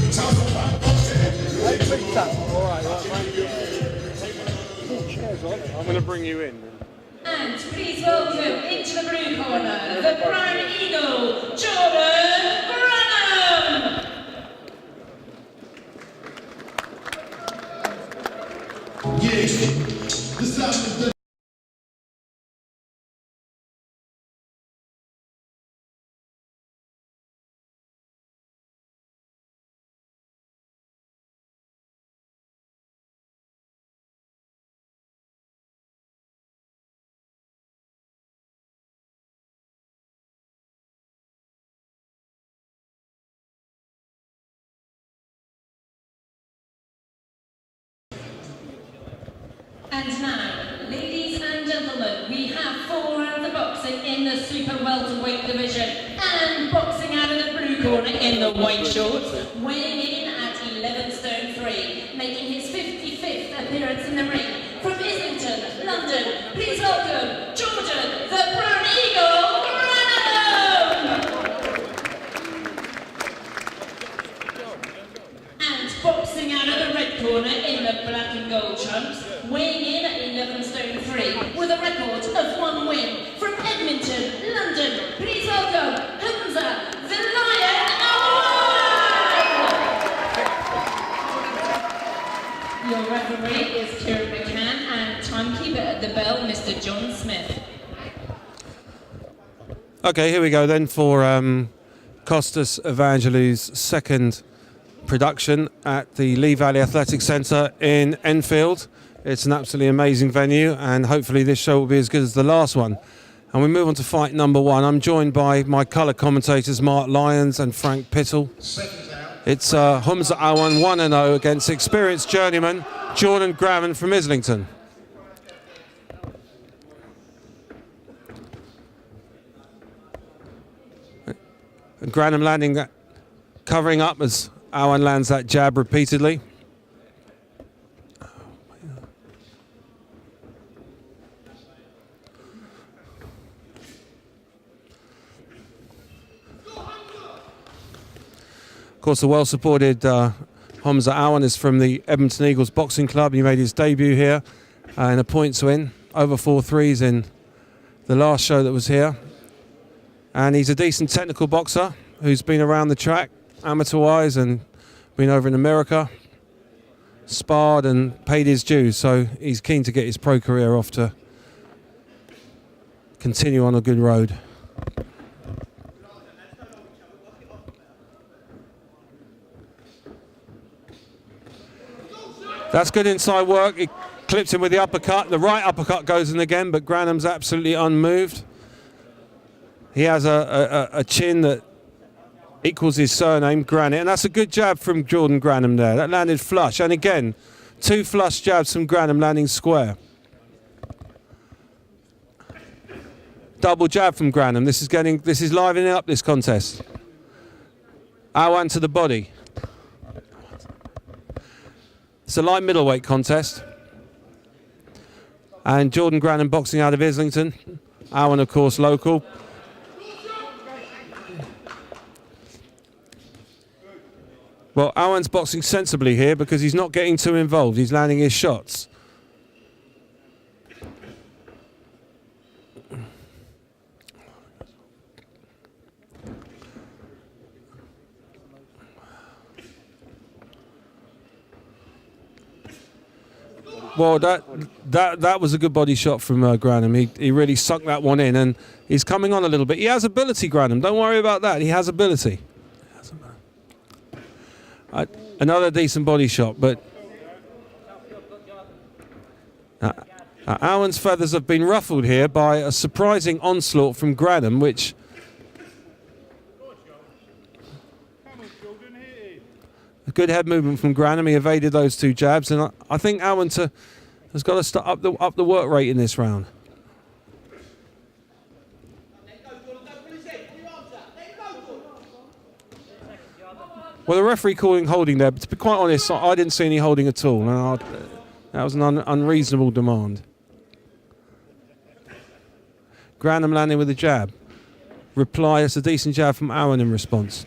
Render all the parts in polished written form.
I'm going to bring you in. And please welcome into the blue corner, the Brown Eagle, Jordan Branham! And now, ladies and gentlemen, we have 4 rounds of boxing in the super welterweight division, and boxing out of the blue corner in the white shorts, weighing in at 11 stone 3, making his 55th appearance in the ring, from Islington, London, please welcome Jordan, the Brown Eagle, Branham! And boxing out of the red corner in the black and gold trunks, weighing in at 11 stone 3, with a record of 1 win, from Edmonton, London, please welcome Hamza the Lion Awan! Your referee is Kieran McCann, and timekeeper at the bell, Mr. John Smith. Okay, here we go then for Costas Evangelou's second production at the Lee Valley Athletic Centre in Enfield. It's an absolutely amazing venue, and hopefully this show will be as good as the last one. And we move on to fight number 1. I'm joined by my colour commentators Mark Lyons and Frank Pittle. It's Hamza Awan 1-0 against experienced journeyman Jordan Branham from Islington. And Branham landing that, covering up as Awan lands that jab repeatedly. Of course, the well-supported Hamza Awan is from the Edmonton Eagles Boxing Club. He made his debut here in a points win, over 4 threes in the last show that was here. And he's a decent technical boxer who's been around the track, amateur-wise, and been over in America, sparred and paid his dues. So he's keen to get his pro career off to continue on a good road. That's good inside work. He clips him with the uppercut. The right uppercut goes in again, but Branham's absolutely unmoved. He has a chin that equals his surname, Granite, and that's a good jab from Jordan Branham there. That landed flush, and again, 2 flush jabs from Branham landing square. Double jab from Branham. This is livening up this contest. Awan to the body. It's a light middleweight contest. And Jordan Branham boxing out of Islington. Awan, of course, local. Well, Awan's boxing sensibly here because he's not getting too involved. He's landing his shots. Well, that was a good body shot from Branham. He really sucked that one in, and he's coming on a little bit. He has ability, Branham. Don't worry about that. He has ability. Another decent body shot, but Awan's feathers have been ruffled here by a surprising onslaught from Branham, which a good head movement from Branham. He evaded those 2 jabs, and I think Awan has got to start up the work rate in this round. Well, the referee calling holding there, but to be quite honest, I didn't see any holding at all. No, that was an unreasonable demand. Branham landing with a jab. Reply, it's a decent jab from Awan in response.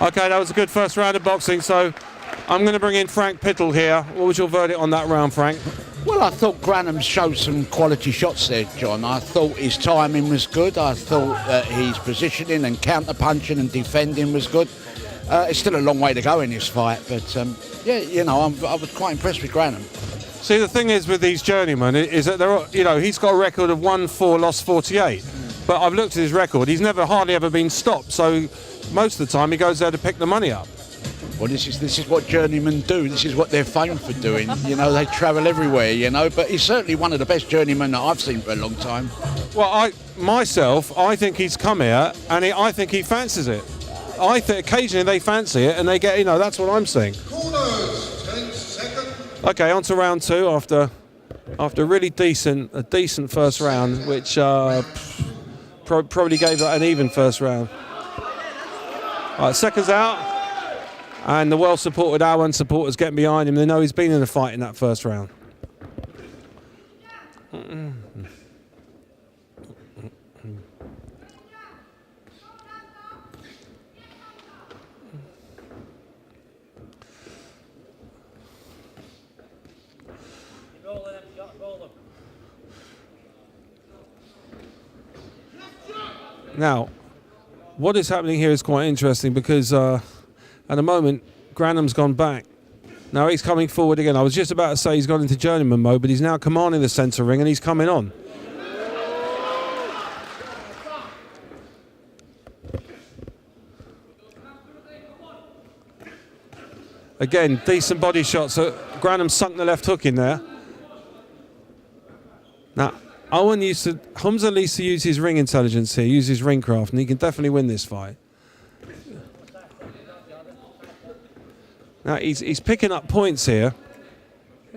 Okay, that was a good first round of boxing, so I'm going to bring in Frank Pittle here. What was your verdict on that round, Frank? Well, I thought Granham showed some quality shots there, John. I thought his timing was good. I thought that his positioning and counter-punching and defending was good. It's still a long way to go in this fight, but yeah, you know, I was quite impressed with Granham. See, the thing is with these journeymen is that they're, you know, he's got a record of 1-4, lost 48. But I've looked at his record. He's never hardly ever been stopped. So most of the time he goes there to pick the money up. Well, this is what journeymen do. This is what they're famed for doing. You know, they travel everywhere. You know, but he's certainly one of the best journeymen that I've seen for a long time. Well, I think he's come here and I think he fancies it. I think occasionally they fancy it and they get, you know, that's what I'm saying. Corners, 10 seconds. Okay, on to round two after a really decent first round, which probably gave that an even first round. All right, seconds out, and the well-supported R1 supporters getting behind him. They know he's been in a fight in that first round. Now, what is happening here is quite interesting because at the moment, Granham's gone back. Now he's coming forward again. I was just about to say he's gone into journeyman mode, but he's now commanding the centre ring and he's coming on. Again, decent body shots. So Granham sunk the left hook in there. Now, Humza needs to use his ring intelligence here, use his ring craft, and he can definitely win this fight. Now, he's picking up points here.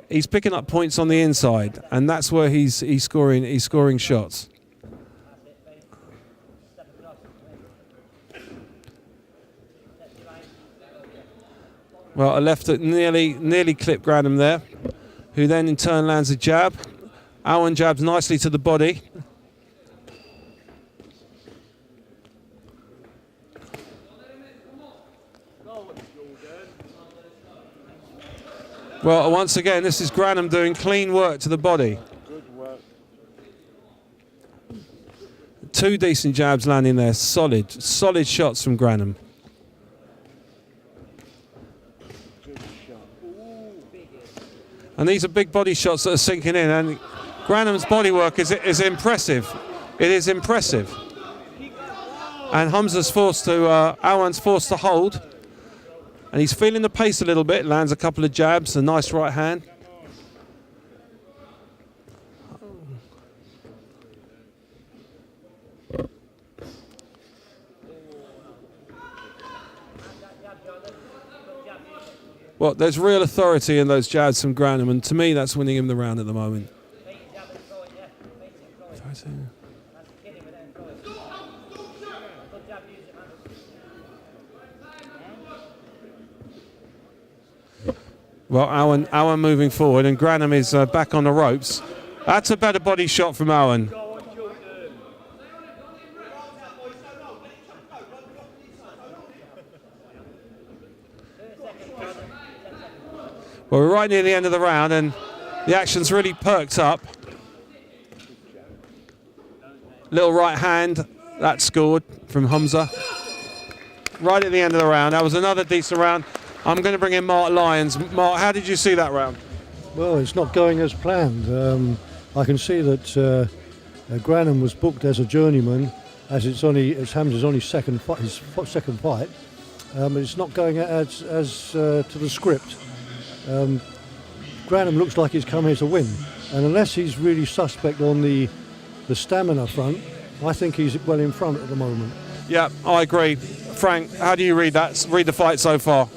He's picking up points on the inside, and that's where he's scoring shots. Well, a left hook nearly clipped Granham there, who then in turn lands a jab. Owen jabs nicely to the body. Well, once again, this is Granham doing clean work to the body. Good work. Two decent jabs landing there. Solid shots from Granham. And these are big body shots that are sinking in, and Granham's bodywork is impressive. It is impressive. And Humza's Awan's forced to hold. And he's feeling the pace a little bit, lands a couple of jabs, a nice right hand. Well, there's real authority in those jabs from Granham, and to me that's winning him the round at the moment. Well, Owen moving forward, and Granham is back on the ropes. That's a better body shot from Owen. Well, we're right near the end of the round, and the action's really perked up. Little right hand, that scored from Humza. Right at the end of the round, that was another decent round. I'm going to bring in Mark Lyons. Mark, how did you see that round? Well, it's not going as planned. I can see that Granham was booked as a journeyman, as Hamza's only second fight, but it's not going as to the script. Granham looks like he's come here to win, and unless he's really suspect on the stamina front, I think he's well in front at the moment. Yeah, I agree. Frank, how do you read that? Read the fight so far?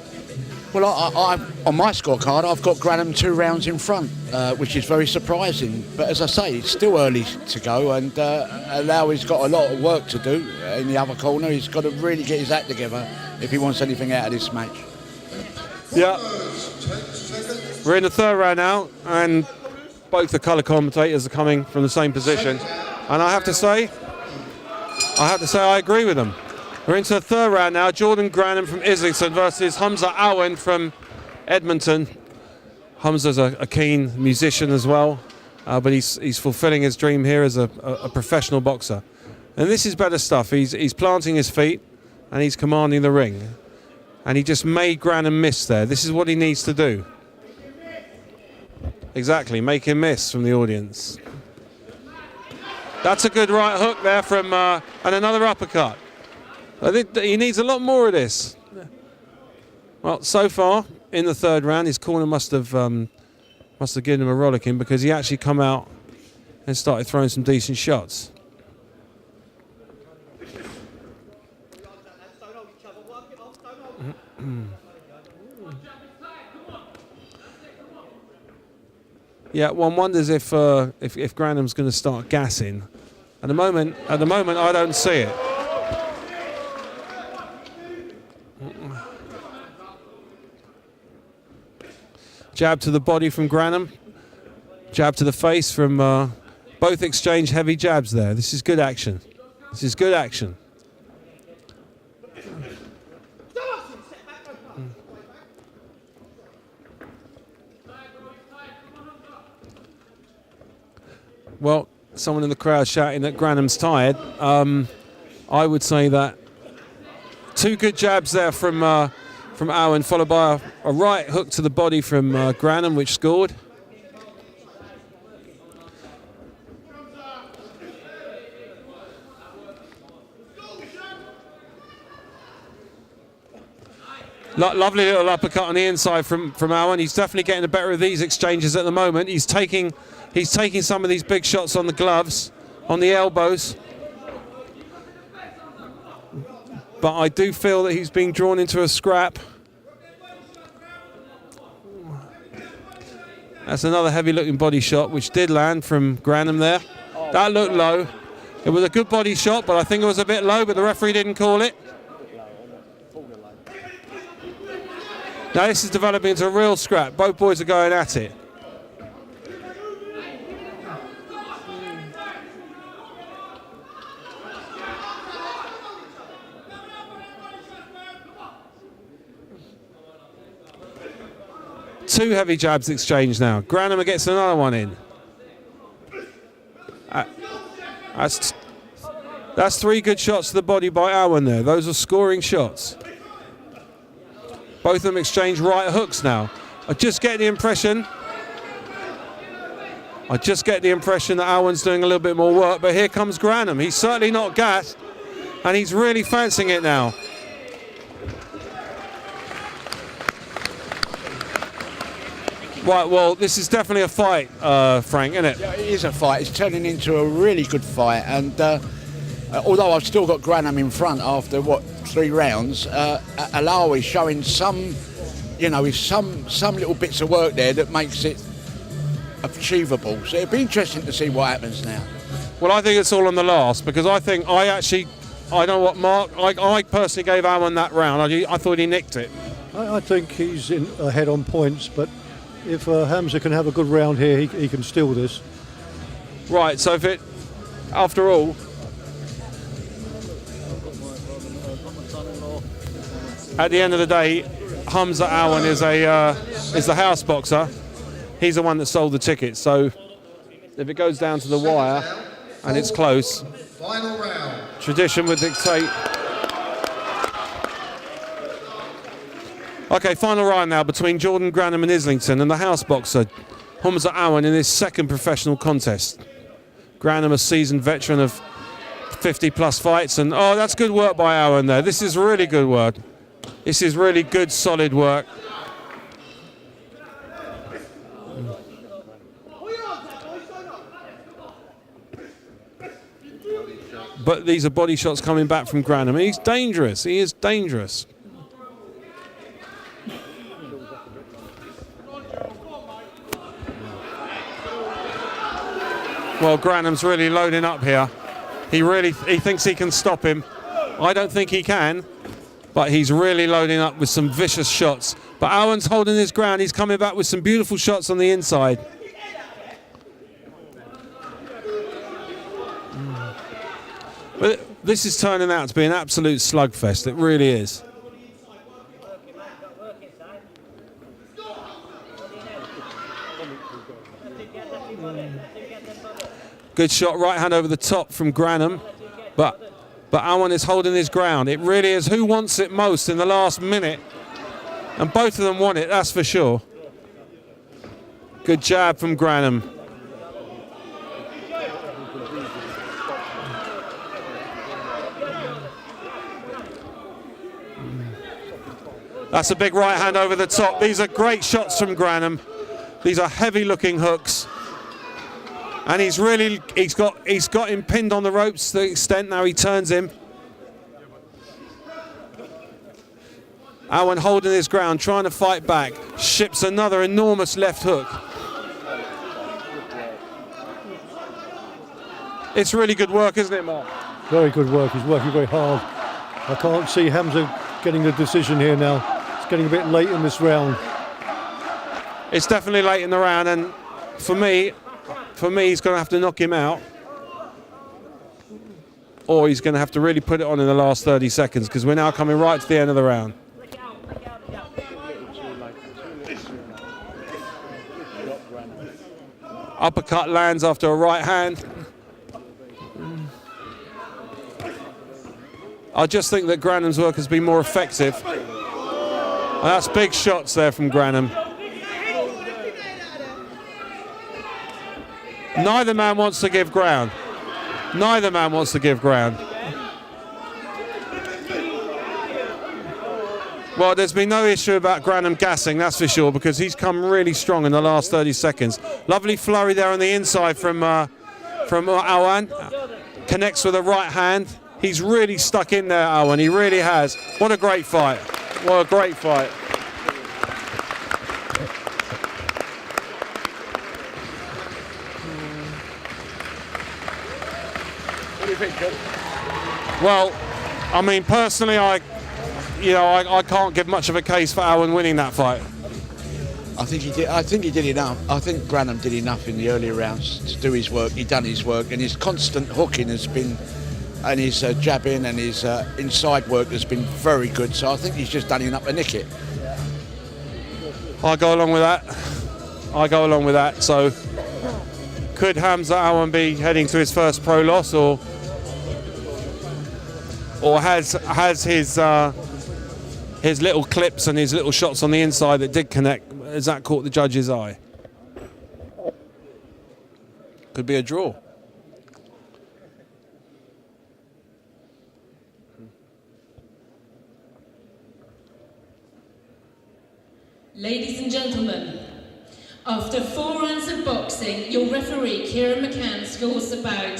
Well, I on my scorecard, I've got Granham 2 rounds in front, which is very surprising. But as I say, it's still early to go, and Alawi's got a lot of work to do in the other corner. He's got to really get his act together if he wants anything out of this match. Yeah. We're in the third round now, and both the colour commentators are coming from the same position. And I have to say I agree with them. We're into the third round now. Jordan Granham from Islington versus Hamza Owen from Edmonton. Hamza's a keen musician as well, but he's fulfilling his dream here as a professional boxer. And this is better stuff. He's planting his feet and he's commanding the ring. And he just made Granham miss there. This is what he needs to do. Exactly, make him miss from the audience. That's a good right hook there from, and another uppercut. I think that he needs a lot more of this. Well, so far in the third round, his corner must have given him a rollicking, because he actually come out and started throwing some decent shots. Yeah, one wonders if Granham's going to start gassing. At the moment, I don't see it. Jab to the body from Granham. Jab to the face from both exchange heavy jabs there. This is good action. This is good action. Well, someone in the crowd shouting that Granham's tired. I would say that two good jabs there from Owen, followed by a right hook to the body from Granham, which scored. Lovely little uppercut on the inside from Owen. He's definitely getting the better of these exchanges at the moment. He's taking some of these big shots on the gloves, on the elbows. But I do feel that he's being drawn into a scrap. That's another heavy-looking body shot, which did land from Granham there. That looked low. It was a good body shot, but I think it was a bit low, but the referee didn't call it. Now this is developing into a real scrap. Both boys are going at it. Two heavy jabs exchanged now. Granham gets another one in. That's three good shots to the body by Owen there. Those are scoring shots. Both of them exchange right hooks now. I just get the impression that Owen's doing a little bit more work, but here comes Granham. He's certainly not gassed, and he's really fancying it now. Right, well, this is definitely a fight, Frank, isn't it? Yeah, it is a fight. It's turning into a really good fight, and although I've still got Granham in front after, 3 rounds, Alawi is showing some little bits of work there that makes it achievable. So it'd be interesting to see what happens now. Well, I think it's all on the last, because I know what Mark, I personally gave Owen that round. I thought he nicked it. I think he's ahead on points, but if Hamza can have a good round here, he can steal this. Right, so after all, at the end of the day, Hamza Owen is the house boxer. He's the one that sold the ticket. So if it goes down to the wire and it's close, Final round. tradition would dictate. Okay, final round now between Jordan Granham and Islington, and the house boxer Hamza Owen in his second professional contest. Granham, a seasoned veteran of 50+ fights, and oh, that's good work by Owen there. This is really good work. This is really good, solid work. But these are body shots coming back from Granham. He's dangerous. He is dangerous. Well, Granham's really loading up here. He thinks he can stop him. I don't think he can, but he's really loading up with some vicious shots. But Owen's holding his ground. He's coming back with some beautiful shots on the inside. But this is turning out to be an absolute slugfest. It really is. Good shot, right hand over the top from Granham, but Awan is holding his ground. It really is who wants it most in the last minute, and both of them want it, that's for sure. Good jab from Granham. That's a big right hand over the top. These are great shots from Granham. These are heavy looking hooks. And he's got him pinned on the ropes to the extent now he turns him. Awan holding his ground, trying to fight back. Ships another enormous left hook. It's really good work, isn't it, Mark? Very good work. He's working very hard. I can't see Hamza getting a decision here now. It's getting a bit late in this round. It's definitely late in the round, and for me, he's going to have to knock him out, or he's going to have to really put it on in the last 30 seconds, because we're now coming right to the end of the round. Uppercut lands after a right hand. I just think that Granham's work has been more effective. And that's big shots there from Granham. Neither man wants to give ground. Neither man wants to give ground. Well, there's been no issue about Granham gassing, that's for sure, because he's come really strong in the last 30 seconds. Lovely flurry there on the inside from Awan. Connects with a right hand. He's really stuck in there, Awan. He really has. What a great fight. What a great fight. Well, I mean, personally, I can't give much of a case for Awan winning that fight. I think he did enough. I think Granham did enough in the earlier rounds to do his work. He done his work, and his constant hooking has been, and his jabbing and his inside work has been very good. So I think he's just done enough to nick it. I go along with that. So could Hamza Awan be heading to his first pro loss, or has his little clips and his little shots on the inside that did connect, has that caught the judge's eye? Could be a draw. Ladies and gentlemen, after 4 rounds of boxing, your referee, Kieran McCann, scores about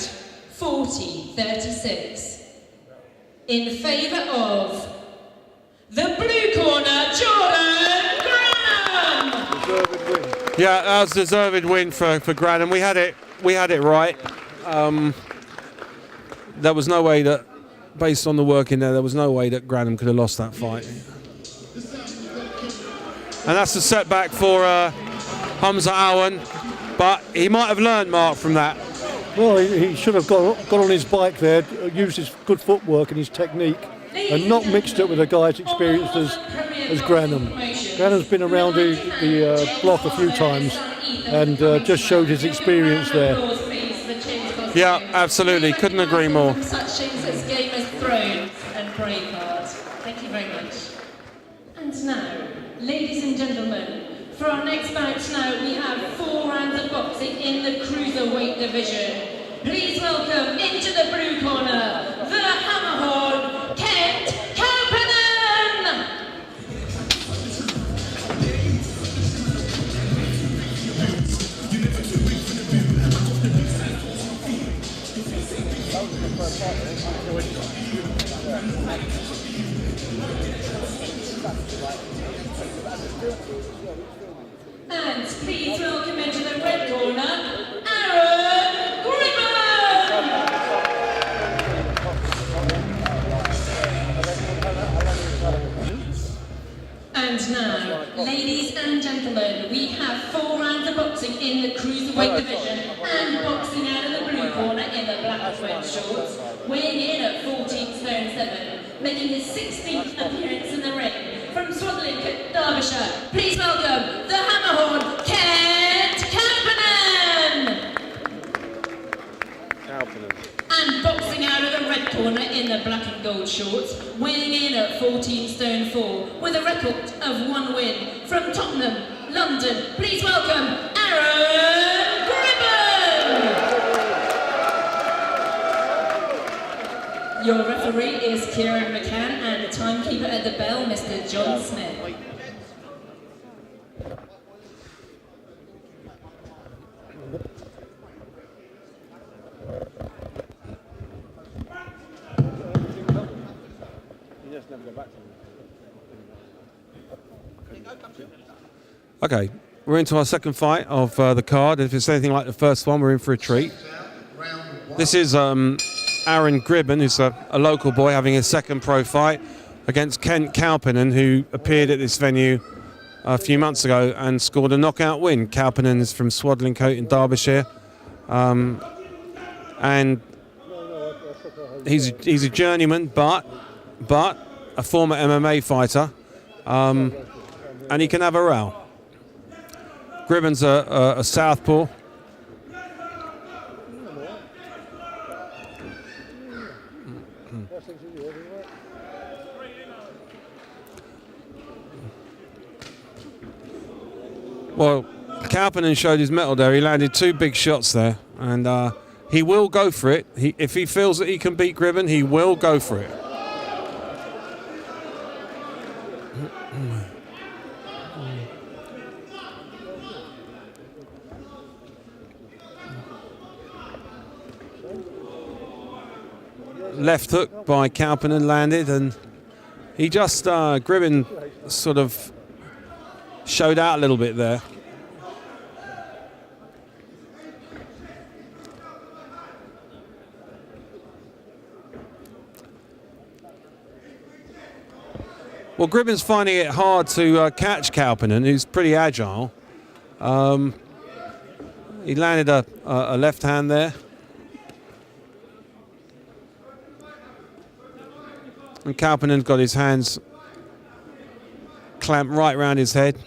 40-36 in favour of the blue corner, Jordan Granham. Yeah, that was a deserved win for Granham. We had it right. There was no way that, based on the work in there was no way that Granham could have lost that fight. And that's a setback for Hamza Awan, but he might have learned, Mark, from that. Well, he should have got on his bike there, used his good footwork and his technique, and not mixed it with a guy as experienced as Granham. Granham's been around the block a few times and just showed his experience there. Yeah, absolutely. Couldn't agree more. Such things as Game of Thrones and Braveheart. Thank you very much. And now, ladies and gentlemen, for our next bout now, we have 4 rounds of boxing in the cruiserweight division. Please welcome into the blue corner, the Hammerhorn, Kent Kapanen! And please welcome into the red corner, Aaron Gribbon! And now, ladies and gentlemen, we have 4 rounds of boxing in the cruiserweight division, and boxing out of the blue corner in the black and red shorts. weighing in at 14 stone 7, making his 16th appearance in the ring. From Swaddling, Derbyshire, please welcome the Hammerhorn, Kent Kapanen! And boxing out of the red corner in the black and gold shorts, weighing in at 14 stone 4, with a record of 1 win. From Tottenham, London, please welcome Aaron Gribbon! Your referee is Kieran McCann and the timekeeper at the bell, Mr. John Smith. Okay, we're into our second fight of the card. If it's anything like the first one, we're in for a treat. This is Aaron Gribbon, who's a local boy having his second pro fight against Kent Kapanen, who appeared at this venue a few months ago and scored a knockout win. Kapanen is from Swaddlingcote in Derbyshire, and he's a journeyman, but a former MMA fighter, and he can have a row. Gribbon's a southpaw. Well, Kapanen showed his mettle there. He landed 2 big shots there, and he will go for it. If he feels that he can beat Gribbon, he will go for it. Left hook by Kapanen landed, and he just Gribbon sort of showed out a little bit there. Well, Gribbon's finding it hard to catch Kapanen, who's pretty agile. He landed a left hand there. And Kapanen's got his hands clamped right round his head.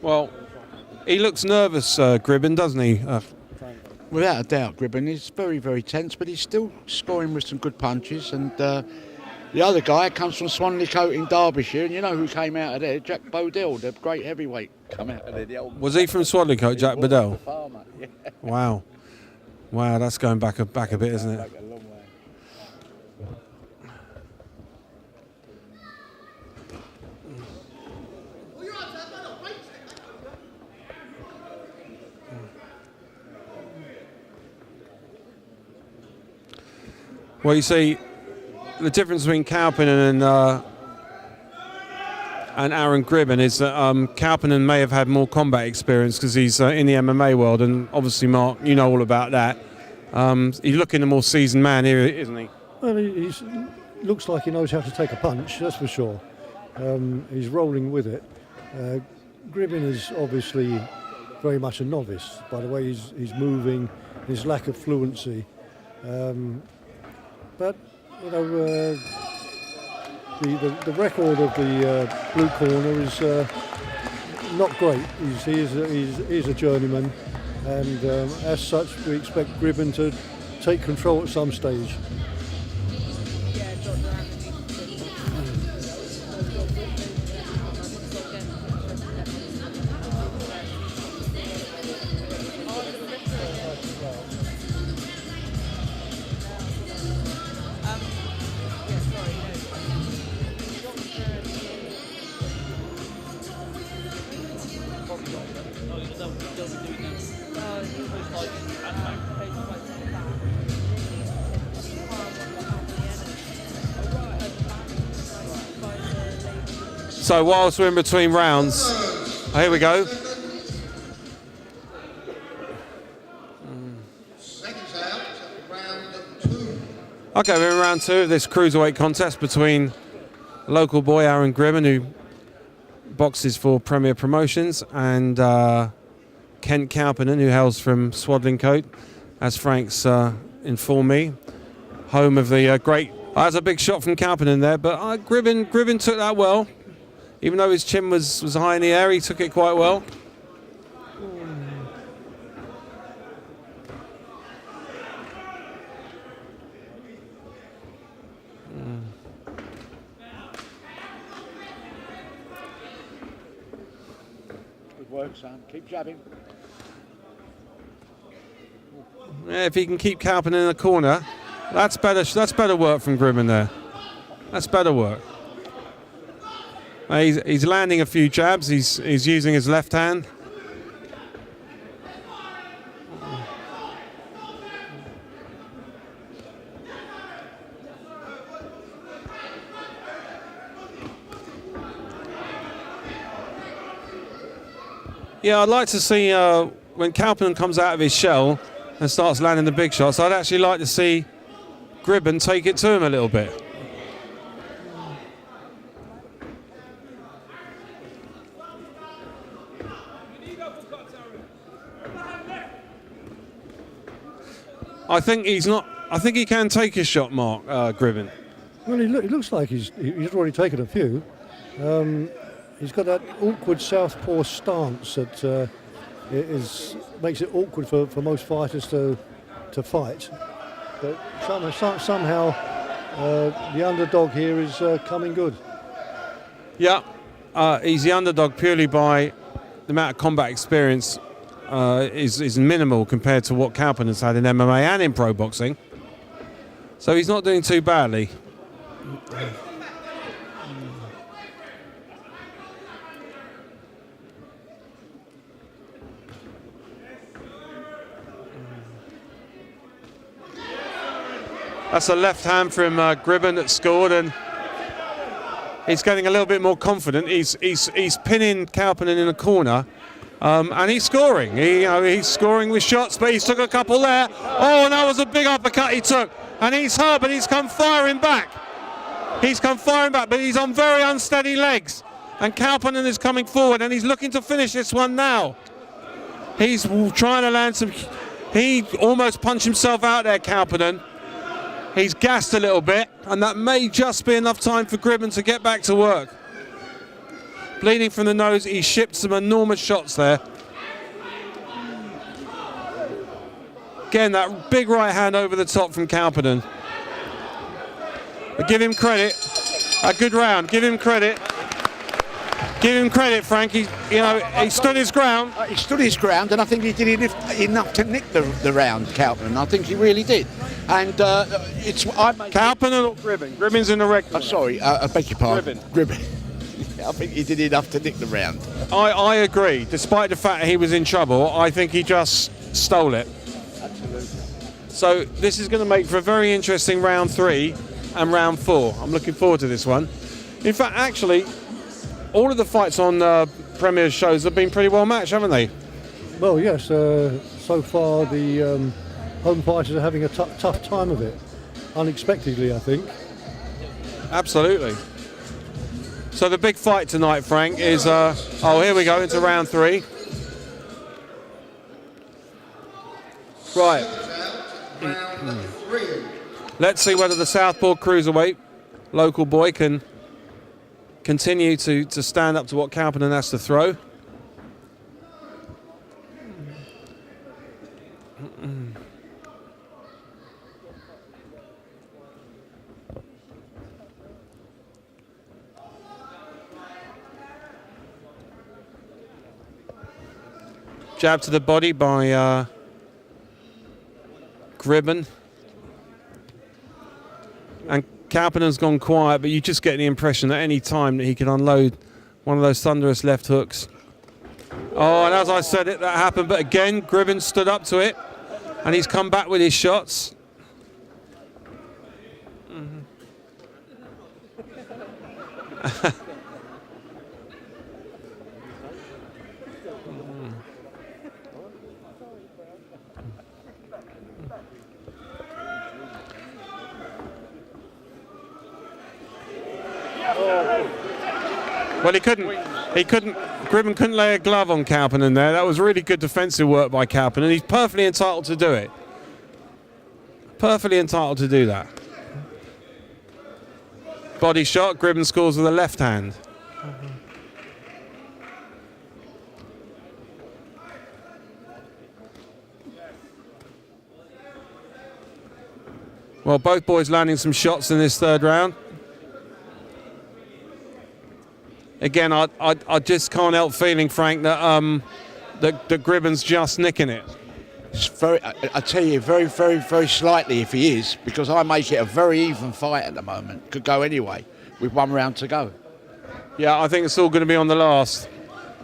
Well, he looks nervous, Gribbon, doesn't he? Without a doubt, Gribbon is very, very tense, but he's still scoring with some good punches. And the other guy comes from Swanleycote in Derbyshire, and you know who came out of there? Jack Bodell, the great heavyweight, come out of there. The old Was he from Swanleycote, Jack Bodell? Farmer, yeah. Wow. Wow, that's going back a bit, isn't it? Back a long way. Well, you see, the difference between Kapanen and Aaron Gribbon is that Kapanen may have had more combat experience because he's in the MMA world, and obviously, Mark, you know all about that. He's looking a more seasoned man here, isn't he? Well, he looks like he knows how to take a punch, that's for sure. He's rolling with it. Gribbon is obviously very much a novice by the way he's moving, his lack of fluency. But you know, the record of the blue corner is not great. He's a journeyman, and as such, we expect Gribbon to take control at some stage. So whilst we're in between rounds, here we go. Seconds out, round 2. Okay, we're in round 2 of this cruiserweight contest between local boy Aaron Gribbon, who boxes for Premier Promotions, and Kent Kauppinen, who hails from Swadlincote, as Frank's informed me, home of the great. That's a big shot from Kauppinen there, but Gribbon took that well. Even though his chin was high in the air, he took it quite well. Good work, son. Keep jabbing. Yeah, if he can keep Kauppinen in the corner, that's better. That's better work from Gribbon there. That's better work. He's landing a few jabs. He's using his left hand. Yeah, I'd like to see when Kauppinen comes out of his shell and starts landing the big shots, I'd actually like to see Gribbon take it to him a little bit. I think he's not. I think he can take his shot, Mark Gribbon. Well, it looks like he's already taken a few. He's got that awkward southpaw stance that makes it awkward for most fighters to fight. But somehow the underdog here is coming good. Yeah, he's the underdog purely by the amount of combat experience is minimal compared to what Kauppinen's had in MMA and in pro boxing. So he's not doing too badly. That's a left hand from Gribbon that scored, and he's getting a little bit more confident. He's pinning Kauppinen in the corner, and he's scoring. He's scoring with shots, but he's took a couple there. Oh, and that was a big uppercut he took, and he's hurt, but he's come firing back. He's come firing back, but he's on very unsteady legs, and Kauppinen is coming forward, and he's looking to finish this one now. He's trying to land some. He almost punched himself out there, Kauppinen. He's gassed a little bit, and that may just be enough time for Gribbon to get back to work. Bleeding from the nose, he shipped some enormous shots there. Again, that big right hand over the top from Kauppinen. But give him credit. A good round. Give him credit. Give him credit, Frank. He stood his ground. He stood his ground, and I think he did enough to nick the round, Kauppinen. I think he really did. And Kauppinen or Gribbon? Gribbon's in the red corner. Sorry, I beg your pardon. Gribbon. I think he did enough to nick the round. I agree. Despite the fact he was in trouble, I think he just stole it. Absolutely. So this is going to make for a very interesting round 3 and round 4. I'm looking forward to this one. In fact, actually, all of the fights on Premier shows have been pretty well matched, haven't they? Well, yes. So far, the home fighters are having a tough time of it. Unexpectedly, I think. Absolutely. So the big fight tonight, Frank, is... here we go, into round 3. Right. Round 3. Let's see whether the Southpaw cruiserweight local boy can continue to stand up to what Kauppinen has to throw. Jab to the body by Gribbon. And Kauppinen's gone quiet, but you just get the impression at any time that he can unload one of those thunderous left hooks. Oh, and as I said it, that happened. But again, Gribbon stood up to it, and he's come back with his shots. Well, he couldn't. Gribbon couldn't lay a glove on Kapanen there. That was really good defensive work by Kapanen. He's perfectly entitled to do it. Perfectly entitled to do that. Body shot. Gribbon scores with a left hand. Well, both boys landing some shots in this third round. Again, I just can't help feeling, Frank, that that Gribbon's just nicking it. It's very, I tell you, very, very, very slightly if he is, because I make it a very even fight at the moment. Could go anyway with 1 round to go. Yeah, I think it's all going to be on the last,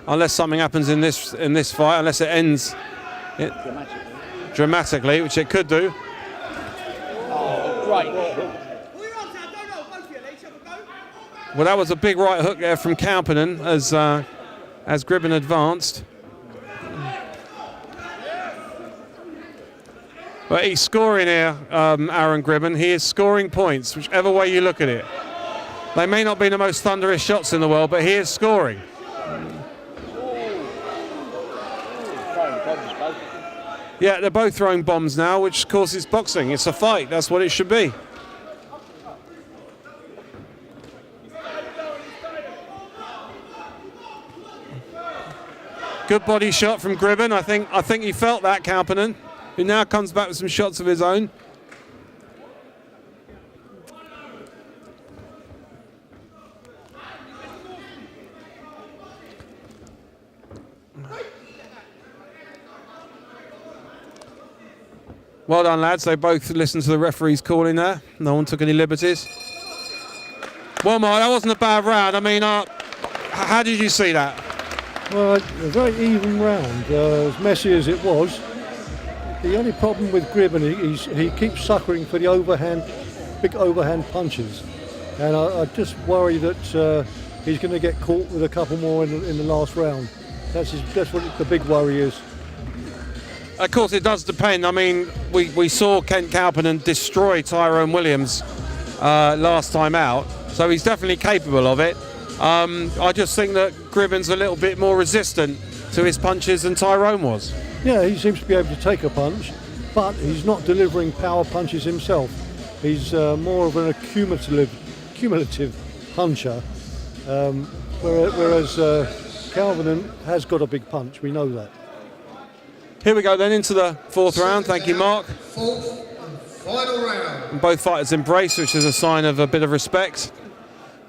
unless something happens in this fight, unless it ends dramatically, which it could do. Oh, great. Well, that was a big right hook there from Kapanen as Gribbon advanced. But he's scoring here, Aaron Gribbon. He is scoring points, whichever way you look at it. They may not be the most thunderous shots in the world, but he is scoring. Yeah, they're both throwing bombs now, which of course is boxing. It's a fight. That's what it should be. Good body shot from Gribbon. I think he felt that, Kapanen, who now comes back with some shots of his own. Well done, lads. They both listened to the referee's calling there. No one took any liberties. Well, Mark, that wasn't a bad round. I mean, how did you see that? Well, a very even round, as messy as it was. The only problem with Gribbon, he keeps suckering for the big overhand punches. And I just worry that he's going to get caught with a couple more in the last round. That's what the big worry is. Of course, it does depend. I mean, we saw Kent Kapanen destroy Tyrone Williams last time out, so he's definitely capable of it. I just think that Gribbon's a little bit more resistant to his punches than Tyrone was. Yeah, he seems to be able to take a punch, but he's not delivering power punches himself. He's more of an cumulative puncher, whereas Kapanen has got a big punch. We know that. Here we go then into the fourth round. Thank you, Mark. Fourth and final round. And both fighters embrace, which is a sign of a bit of respect.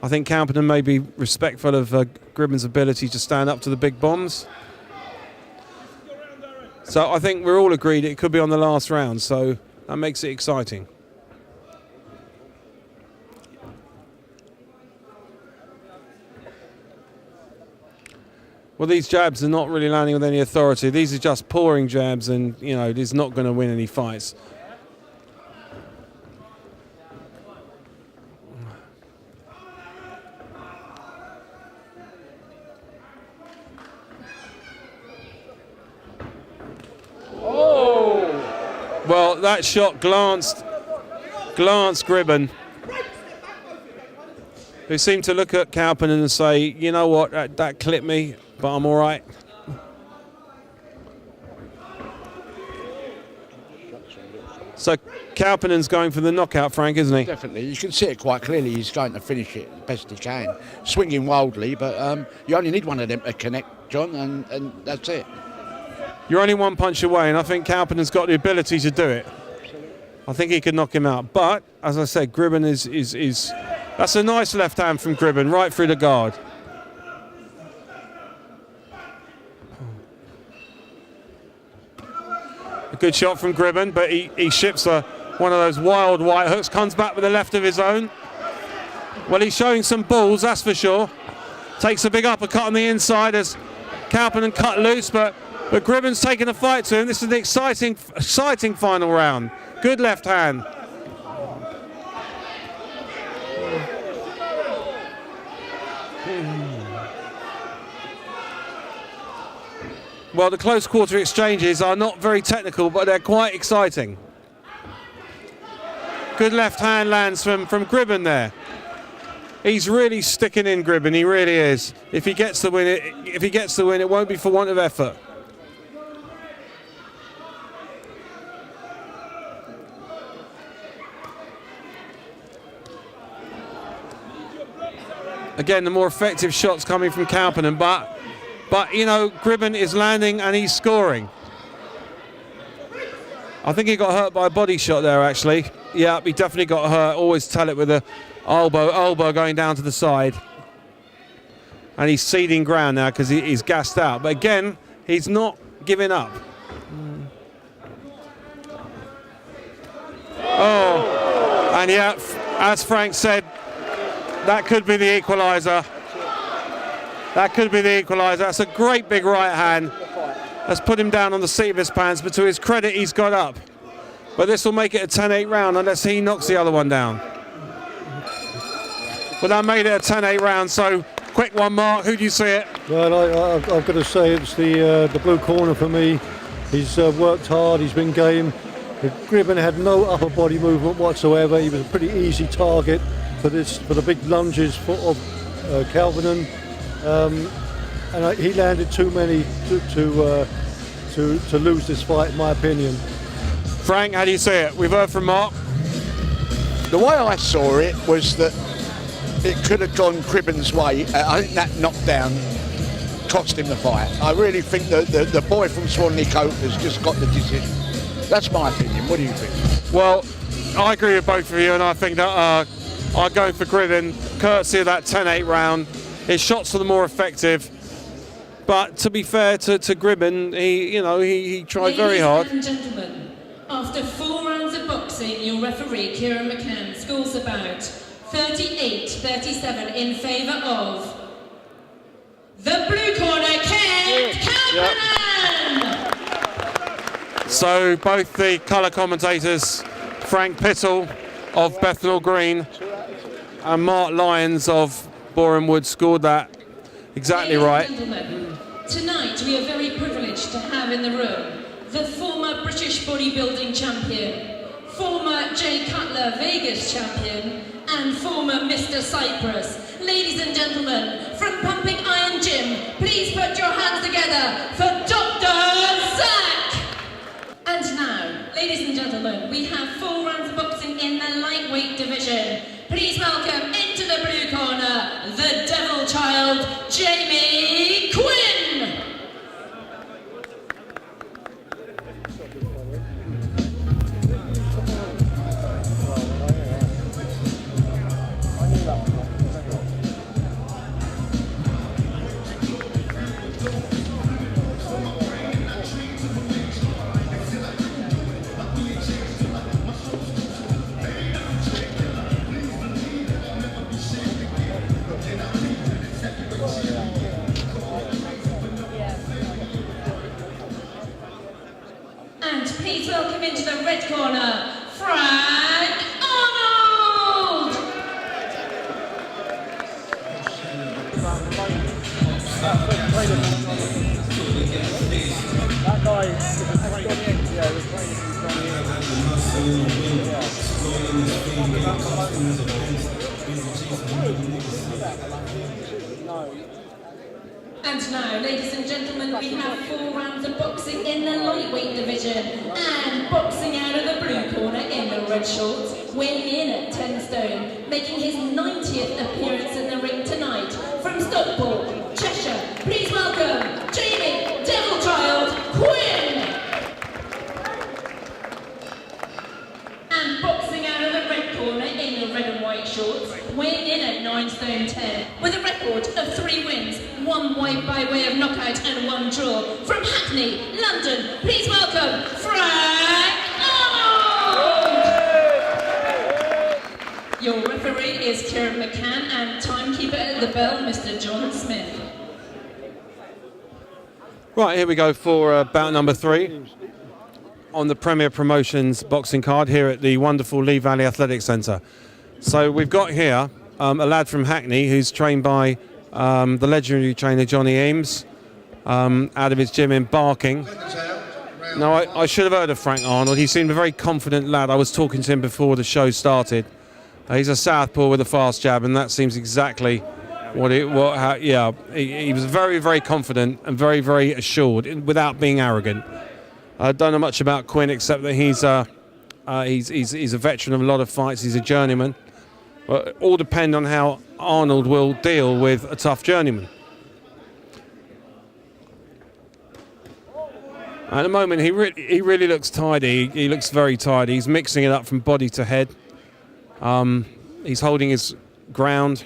I think Kapanen may be respectful of Gribbon's ability to stand up to the big bombs. So I think we're all agreed it could be on the last round, so that makes it exciting. Well, these jabs are not really landing with any authority. These are just pouring jabs, and he's not going to win any fights. Oh! Well, that shot glanced Gribbon, who seemed to look at Kapanen and say, you know what, that clipped me, but I'm all right. So Kapanen's going for the knockout, Frank, isn't he? Definitely. You can see it quite clearly. He's going to finish it as best he can. Swinging wildly, but you only need one of them to connect, John, and that's it. You're only one punch away, and I think Kapanen's got the ability to do it. I think he could knock him out. But, as I said, Gribbon is that's a nice left hand from Gribbon, right through the guard. A good shot from Gribbon, but he ships one of those wild white hooks, comes back with the left of his own. Well, he's showing some balls, that's for sure. Takes a big uppercut on the inside as Kapanen cut loose, but Gribbon's taking the fight to him. This is an exciting final round. Good left hand. Well, the close quarter exchanges are not very technical, but they're quite exciting. Good left hand lands from Gribbon there. He's really sticking in, Gribbon. He really is. If he gets the win, it won't be for want of effort. Again, the more effective shots coming from Kauppinen, but you know, Gribbon is landing and he's scoring. I think he got hurt by a body shot there, actually. Yeah, he definitely got hurt. Always tell it with the elbow going down to the side. And he's ceding ground now because he's gassed out. But again, he's not giving up. Oh, and yeah, as Frank said, that could be the equaliser. That could be the equaliser. That's a great big right hand. That's put him down on the seat of his pants, but to his credit, he's got up. But this will make it a 10-8 round unless he knocks the other one down. But that made it a 10-8 round, so quick one, Mark. Who do you see it? Well, I've got to say it's the blue corner for me. He's worked hard, he's been game. Gribbon had no upper body movement whatsoever. He was a pretty easy target for the big lunges of Kauppinen. And he landed too many to lose this fight, in my opinion. Frank, how do you see it? We've heard from Mark. The way I saw it was that it could have gone Gribbon's way. I think that knockdown cost him the fight. I really think that the boy from Swanley Coat has just got the decision. That's my opinion. What do you think? Well, I agree with both of you, and I think that I'm going for Gribbon, courtesy of that 10-8 round. His shots are the more effective. But to be fair to Gribbon, he tried very hard. Ladies and gentlemen, after 4 rounds of boxing, your referee, Kieran McCann, scores about 38-37 in favour of the blue corner, Kent Kauppinen! So both the colour commentators, Frank Pittle of Bethnal Green and Mark Lyons of Boreham Wood, scored that exactly right. Ladies and gentlemen, tonight we are very privileged to have in the room the former British bodybuilding champion, former Jay Cutler Vegas champion, and former Mr. Cyprus. Ladies and gentlemen, from Pumping Iron Gym, please put your hands together for Dr. Zach! And now, ladies and gentlemen, we have 4 rounds of boxing in the lightweight division. Please welcome into the blue corner, the Devil Child, Jamie Quinn! And please welcome into the red corner, Frank Arnold! That guy is And now, ladies and gentlemen, we have 4 rounds of boxing in the lightweight division. And boxing out of the blue corner in the red shorts, weighing in at 10 stone, making his 90th appearance in the ring tonight, from Stockport, Cheshire, please welcome Jamie Devil Child Quinn! And boxing out of the red corner in the red and white shorts, weighing in at 9 stone 10, with a record of 3 wins, 1 white by way of knockout and 1 draw, from Hackney, London, please welcome Frank Arnold! Your referee is Kieran McCann and timekeeper at the bell, Mr. John Smith. Right, here we go for bout number 3 on the Premier Promotions boxing card here at the wonderful Lee Valley Athletic Centre. So we've got here a lad from Hackney who's trained by the legendary trainer Johnny Eames out of his gym in Barking. Now, I should have heard of Frank Arnold. He seemed a very confident lad. I was talking to him before the show started. He's a southpaw with a fast jab, and that seems exactly he was very, very confident and very, very assured without being arrogant. I don't know much about Quinn except that he's a veteran of a lot of fights. He's a journeyman. But it all depends on how Arnold will deal with a tough journeyman. At the moment, he really looks tidy. He looks very tidy. He's mixing it up from body to head. He's holding his ground.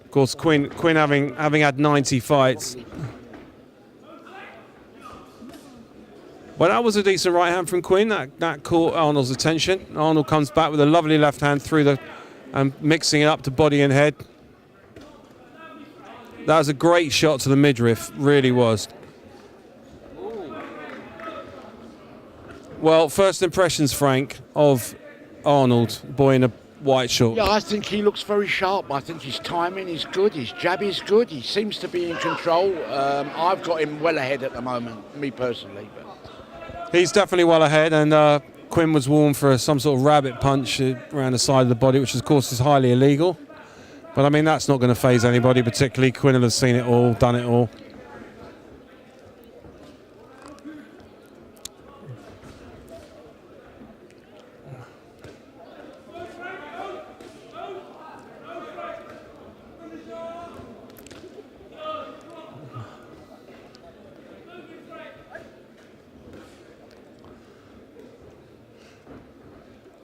Of course, Quinn having had 90 fights. Well, that was a decent right hand from Quinn. That caught Arnold's attention. Arnold comes back with a lovely left hand through mixing it up to body and head. That was a great shot to the midriff, really was. Well, first impressions, Frank, of Arnold, boy in a white short. Yeah, I think he looks very sharp. I think his timing is good, his jab is good, he seems to be in control. I've got him well ahead at the moment, me personally. But he's definitely well ahead, and Quinn was warned for some sort of rabbit punch around the side of the body, which of course is highly illegal. But I mean, that's not going to faze anybody, particularly Quinn will have seen it all, done it all.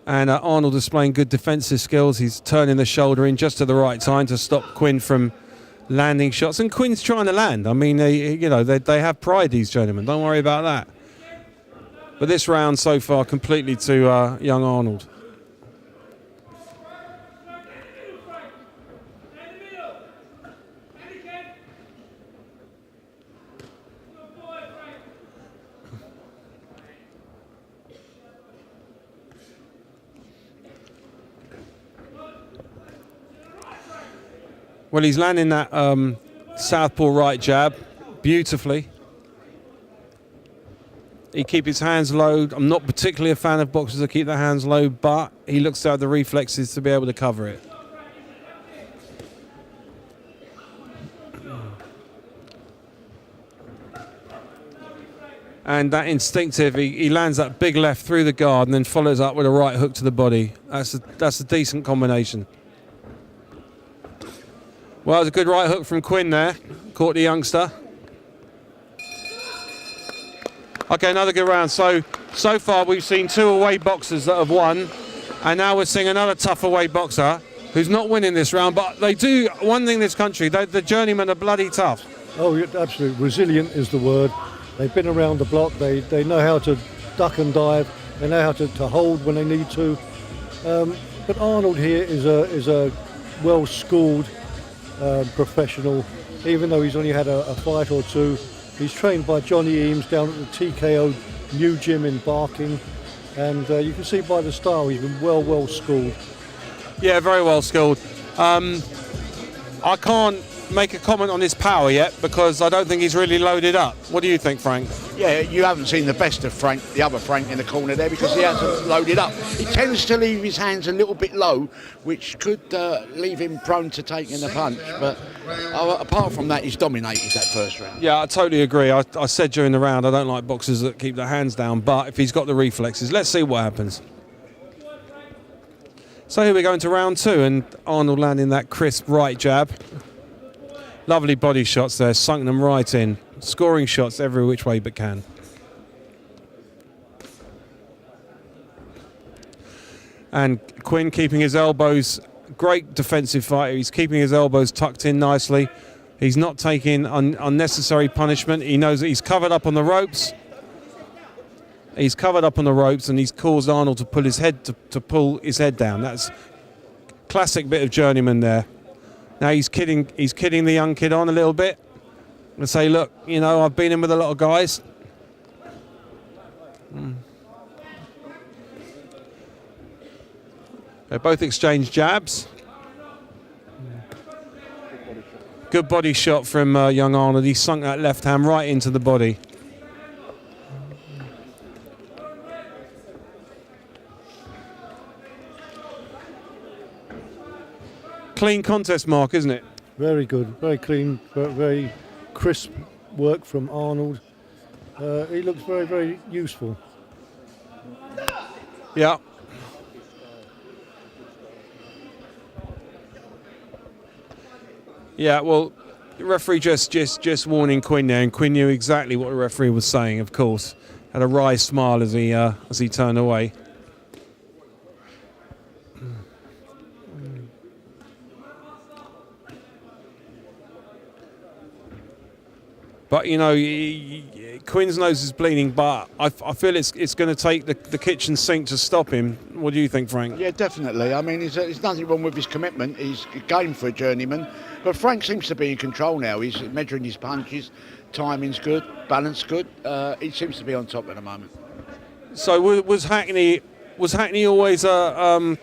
And Arnold displaying good defensive skills. He's turning the shoulder in just at the right time to stop Quinn from landing shots. And Quinn's trying to land. I mean, they have pride, these gentlemen. Don't worry about that. But this round so far completely to young Arnold. Well, he's landing that southpaw right jab beautifully. He keeps his hands low. I'm not particularly a fan of boxers that keep their hands low, but he looks to have the reflexes to be able to cover it. And that instinctive, he lands that big left through the guard and then follows up with a right hook to the body. That's a decent combination. Well, it was a good right hook from Quinn there. Caught the youngster. Okay, another good round. So far we've seen two away boxers that have won. And now we're seeing another tough away boxer who's not winning this round. But they do one thing in this country. The journeymen are bloody tough. Oh, absolutely. Resilient is the word. They've been around the block. They know how to duck and dive. They know how to hold when they need to. But Arnold here is a well-schooled professional, even though he's only had a fight or two. He's trained by Johnny Eames down at the TKO new gym in Barking, and you can see by the style he's been well schooled. Yeah, very well skilled. I can't make a comment on his power yet because I don't think he's really loaded up. What do you think, Frank? yeah, you haven't seen the best of Frank, the other Frank in the corner there, because he hasn't loaded up. He tends to leave his hands a little bit low, which could leave him prone to taking the punch. But apart from that, he's dominated that first round. Yeah, I totally agree. I said during the round I don't like boxers that keep their hands down, but if he's got the reflexes, let's see what happens. So here we go into round two, and Arnold landing that crisp right jab. Lovely body shots there, sunk them right in. Scoring shots every which way but can. And Quinn keeping his elbows, great defensive fighter. He's keeping his elbows tucked in nicely. He's not taking unnecessary punishment. He knows that he's covered up on the ropes. He's covered up on the ropes, and he's caused Arnold to pull his head to pull his head down. That's classic bit of journeyman there. Now he's kidding the young kid on a little bit and say, look, you know, I've been in with a lot of guys. They both exchange jabs. Good body shot from young Arnold. He sunk that left hand right into the body. clean contest, Mark, isn't it? Very good, very clean, very crisp work from Arnold. He looks very, very useful. Yeah. Yeah, well, the referee just warning Quinn there, and Quinn knew exactly what the referee was saying, of course. Had a wry smile as he turned away. But, you know, Quinn's nose is bleeding, but I feel it's going to take the kitchen sink to stop him. What do you think, Frank? Yeah, definitely. I mean, there's nothing wrong with his commitment. He's game for a journeyman. But Frank seems to be in control now. He's measuring his punches. Timing's good. Balance good. He seems to be on top at the moment. So was Hackney always a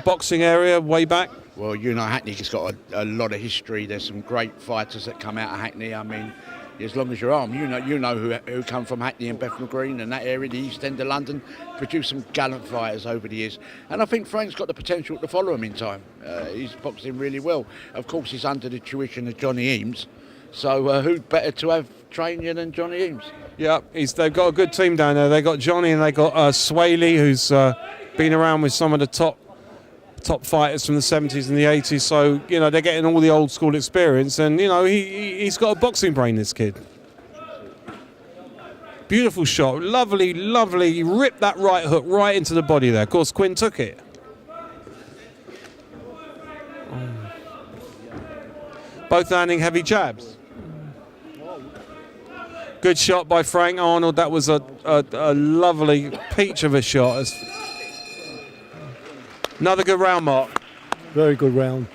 boxing area way back? Well, you know, Hackney's got a lot of history. There's some great fighters that come out of Hackney. I mean, as long as you're armed, you know who come from Hackney and Bethnal Green and that area, the East End of London, produced some gallant fighters over the years. And I think Frank's got the potential to follow him in time. He's boxing really well. Of course, he's under the tuition of Johnny Eames. So who better to have training than Johnny Eames? Yeah, they've got a good team down there. They got Johnny and they got Swaley, who's been around with some of the top fighters from the 70s and the 80s. So, you know, they're getting all the old school experience. And, you know, he's got a boxing brain, this kid. Beautiful shot. Lovely, lovely. He ripped that right hook right into the body there. Of course, Quinn took it. Both landing heavy jabs. Good shot by Frank Arnold. That was a lovely peach of a shot. Another good round, Mark. Very good round.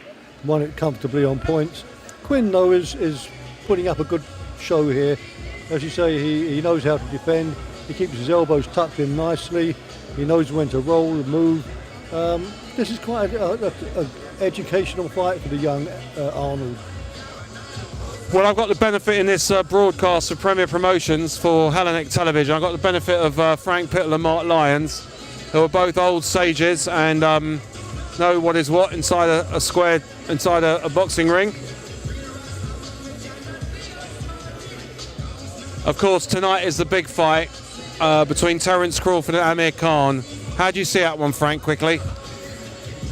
Won it comfortably on points. Quinn, though, is putting up a good show here. As you say, he knows how to defend. He keeps his elbows tucked in nicely. He knows when to roll and move. This is quite an educational fight for the young Arnold. Well, I've got the benefit in this broadcast of Premier Promotions for Hellenic Television. I've got the benefit of Frank Pittle and Mark Lyons, who are both old sages and know what is what inside a square, inside a boxing ring. Of course, tonight is the big fight between Terence Crawford and Amir Khan. How do you see that one, Frank, quickly?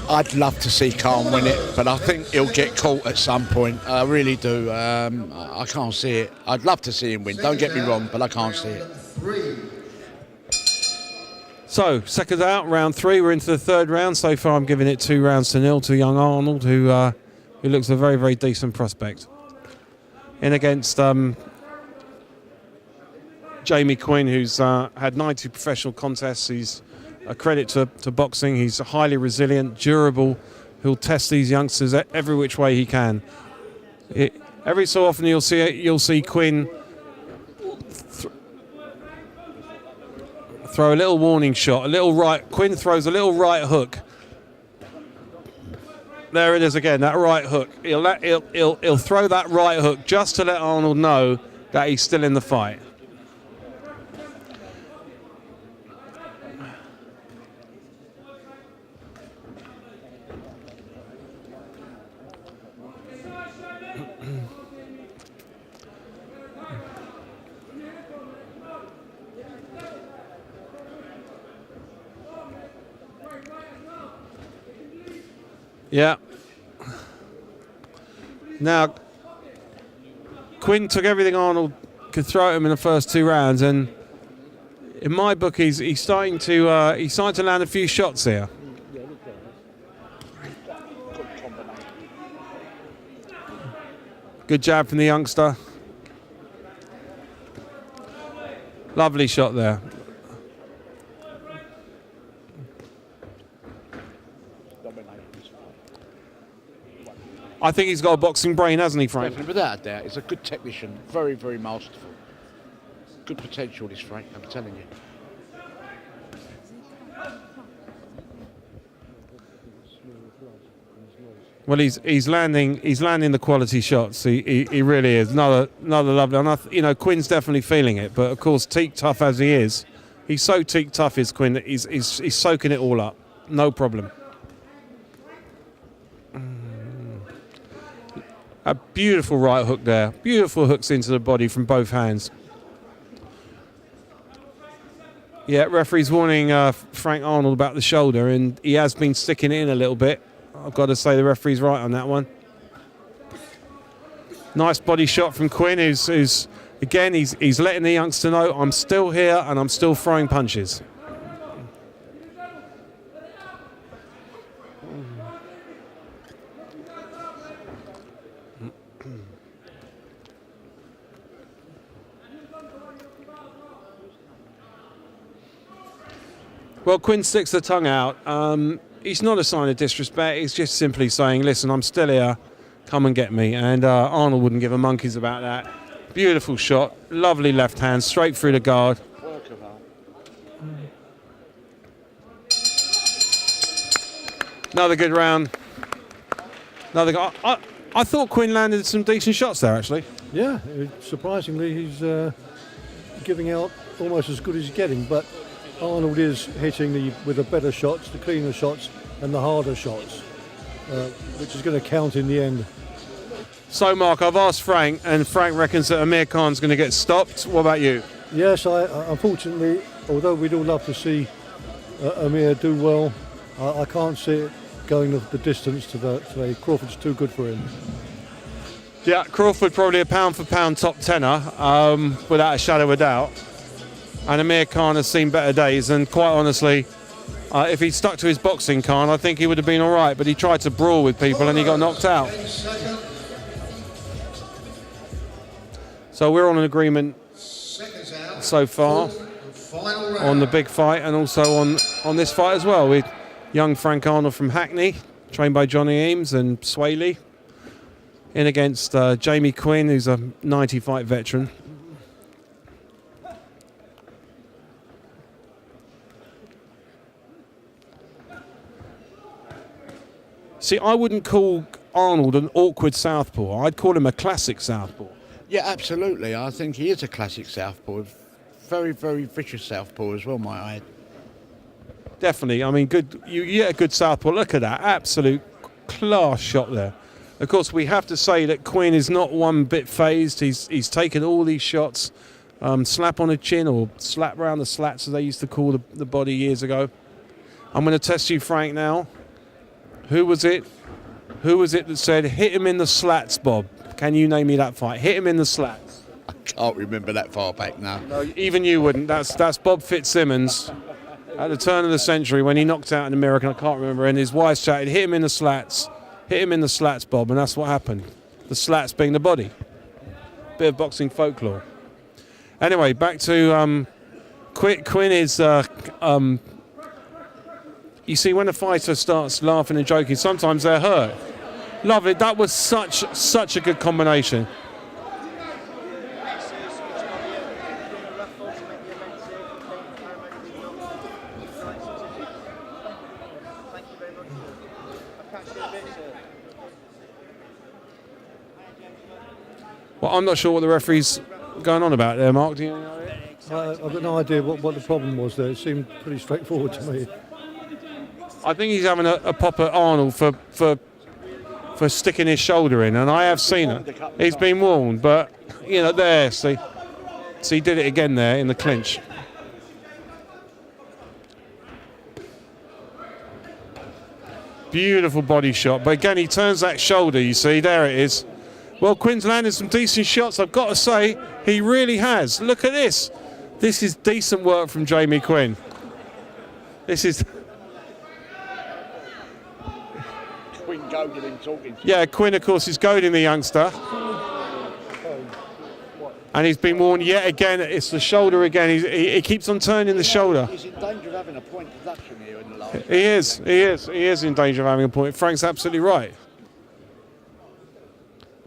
I'd love to see Khan win it, but I think he'll get caught at some point. I really do. I can't see it. I'd love to see him win. Don't get me wrong, but I can't see it. So, seconds out, round 3. We're into the third round. So far, I'm giving it 2-0 to young Arnold, who looks a very, very decent prospect. In against Jamie Quinn, who's had 90 professional contests. He's a credit to boxing. He's highly resilient, durable. He'll test these youngsters every which way he can. Every so often, you'll see Quinn throw a little warning shot, a little right. Quinn throws a little right hook. There it is again, that right hook. He'll throw that right hook just to let Arnold know that he's still in the fight. Yeah. Now, Quinn took everything Arnold could throw at him in the first 2 rounds, and in my book, he's starting to land a few shots here. Good jab from the youngster. Lovely shot there. I think he's got a boxing brain, hasn't he, Frank? Definitely, without a doubt. He's a good technician. Very, very masterful. Good potential, this Frank, I'm telling you. Well, he's landing the quality shots. He really is. Another lovely. And you know, Quinn's definitely feeling it. But of course, teak tough as he is, he's so teak tough. Is Quinn? He's soaking it all up. No problem. A beautiful right hook there. Beautiful hooks into the body from both hands. Yeah, referee's warning Frank Arnold about the shoulder, and he has been sticking it in a little bit. I've got to say the referee's right on that one. Nice body shot from Quinn, who's again, he's letting the youngster know, I'm still here and I'm still throwing punches. Well, Quinn sticks the tongue out. It's not a sign of disrespect. He's just simply saying, listen, I'm still here. Come and get me. And Arnold wouldn't give a monkeys about that. Beautiful shot. Lovely left hand, straight through the guard. Another good round. Another. I thought Quinn landed some decent shots there, actually. Yeah, surprisingly, he's giving out almost as good as he's getting, but Arnold is hitting with the better shots, the cleaner shots, and the harder shots, which is going to count in the end. So, Mark, I've asked Frank, and Frank reckons that Amir Khan's going to get stopped. What about you? Yes, unfortunately, although we'd all love to see Amir do well, I can't see it going the distance today. Crawford's too good for him. Yeah, Crawford probably a pound-for-pound top tenner, without a shadow of a doubt. And Amir Khan has seen better days, and quite honestly, if he'd stuck to his boxing, Khan, I think he would have been all right, but he tried to brawl with people and he got knocked out. So we're on an agreement so far on the big fight and also on this fight as well, with young Frank Arnold from Hackney, trained by Johnny Eames and Swaley, in against Jamie Quinn, who's a 90-fight veteran. See, I wouldn't call Arnold an awkward southpaw. I'd call him a classic southpaw. Yeah, absolutely. I think he is a classic southpaw. Very, very vicious southpaw as well, might I add. Definitely. I mean, good. You get a good southpaw. Look at that. Absolute class shot there. Of course, we have to say that Quinn is not one bit phased. He's taken all these shots. Slap on the chin or slap round the slats, as they used to call the body years ago. I'm going to test you, Frank, now. Who was it? Who was it that said, hit him in the slats, Bob? Can you name me that fight? Hit him in the slats. I can't remember that far back now. No, even you wouldn't. That's Bob Fitzsimmons at the turn of the century when he knocked out an American, I can't remember, and his wife shouted, hit him in the slats. Hit him in the slats, Bob, and that's what happened. The slats being the body. Bit of boxing folklore. Anyway, back to Quinn is... you see, when a fighter starts laughing and joking, sometimes they're hurt. Lovely. That was such a good combination. Well, I'm not sure what the referee's going on about there, Mark. Do you know? I've got no idea what the problem was there. It seemed pretty straightforward to me. I think he's having a pop at Arnold for sticking his shoulder in, and I have seen it. He's been warned, but, you know, there, see he did it again there in the clinch. Beautiful body shot, but again, he turns that shoulder, you see, there it is. Well, Quinn's landed some decent shots, I've got to say, he really has. Look at this. This is decent work from Jamie Quinn. This is... Quinn goaded him talking. Yeah, Quinn, of course, is goading the youngster. And he's been warned yet again. It's the shoulder again. He keeps on turning the shoulder. He's in danger of having a point deduction here in the last. He is in danger of having a point. Frank's absolutely right.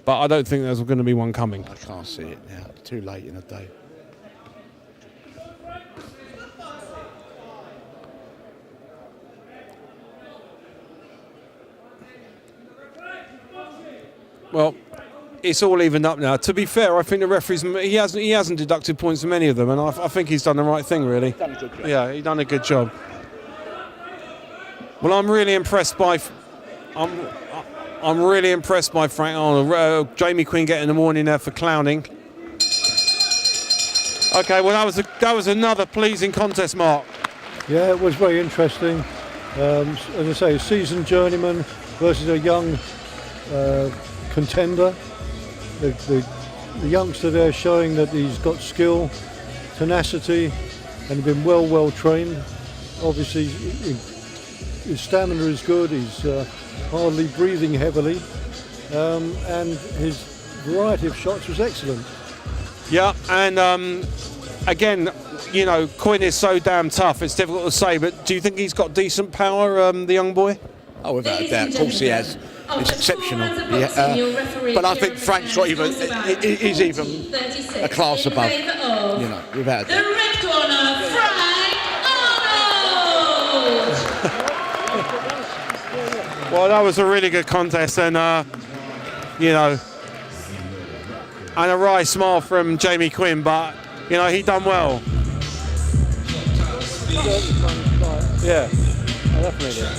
But I don't think there's going to be one coming. I can't see it now. Too late in the day. Well, it's all evened up now. To be fair, I think the referee's he hasn't deducted points from any of them, and I think he's done the right thing, really. Done a good job. Yeah, he's done a good job. Well, I'm really impressed by. I'm really impressed by Frank Arnold. Jamie Quinn getting the warning there for clowning. Okay, well that was another pleasing contest, Mark. Yeah, it was very interesting. As I say, a seasoned journeyman versus a young contender. The youngster there showing that he's got skill, tenacity, and been well trained. Obviously, his stamina is good. He's hardly breathing heavily, and his variety of shots was excellent. Yeah, and again, you know, Quinn is so damn tough. It's difficult to say, but do you think he's got decent power, the young boy? Oh, without a doubt, of course he has. It's exceptional. But I think Frank's got is even a class above. You know, without a The doubt. red corner, Frank Arnold! Well, that was a really good contest, and you know, and a wry smile from Jamie Quinn, but you know, he done well. Yeah, definitely.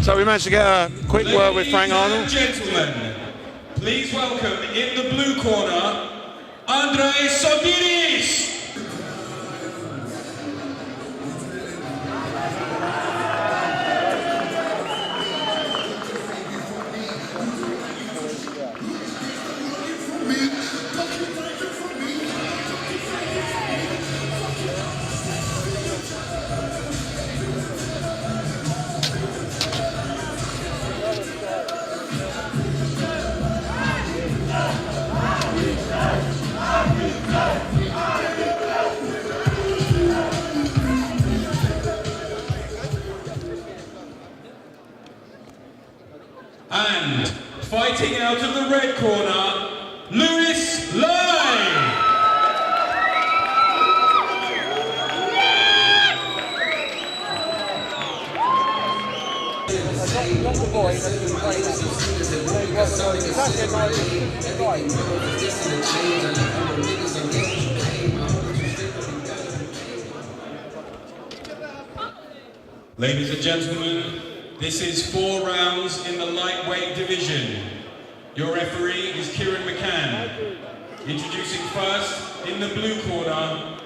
So we managed to get a quick word with Frank Arnold. Ladies and gentlemen, please welcome in the blue corner, Andre Sodiris. And fighting out of the red corner, Lewis Lai. Ladies and gentlemen, this is 4 rounds in the lightweight division. Your referee is Kieran McCann. Introducing first, in the blue corner,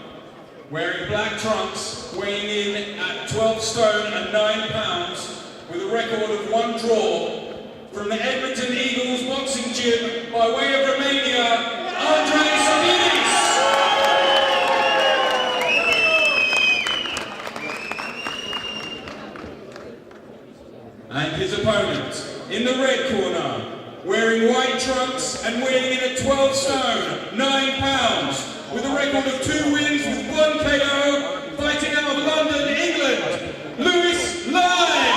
wearing black trunks, weighing in at 12 stone and 9 pounds, with a record of 1 draw, from the Edmonton Eagles boxing gym by way of Romania, Andre Sodiris. And his opponent, in the red corner, wearing white trunks and weighing in at 12 stone, 9 pounds, with a record of 2 wins with 1 KO, fighting out of London, England, Lewis Lai!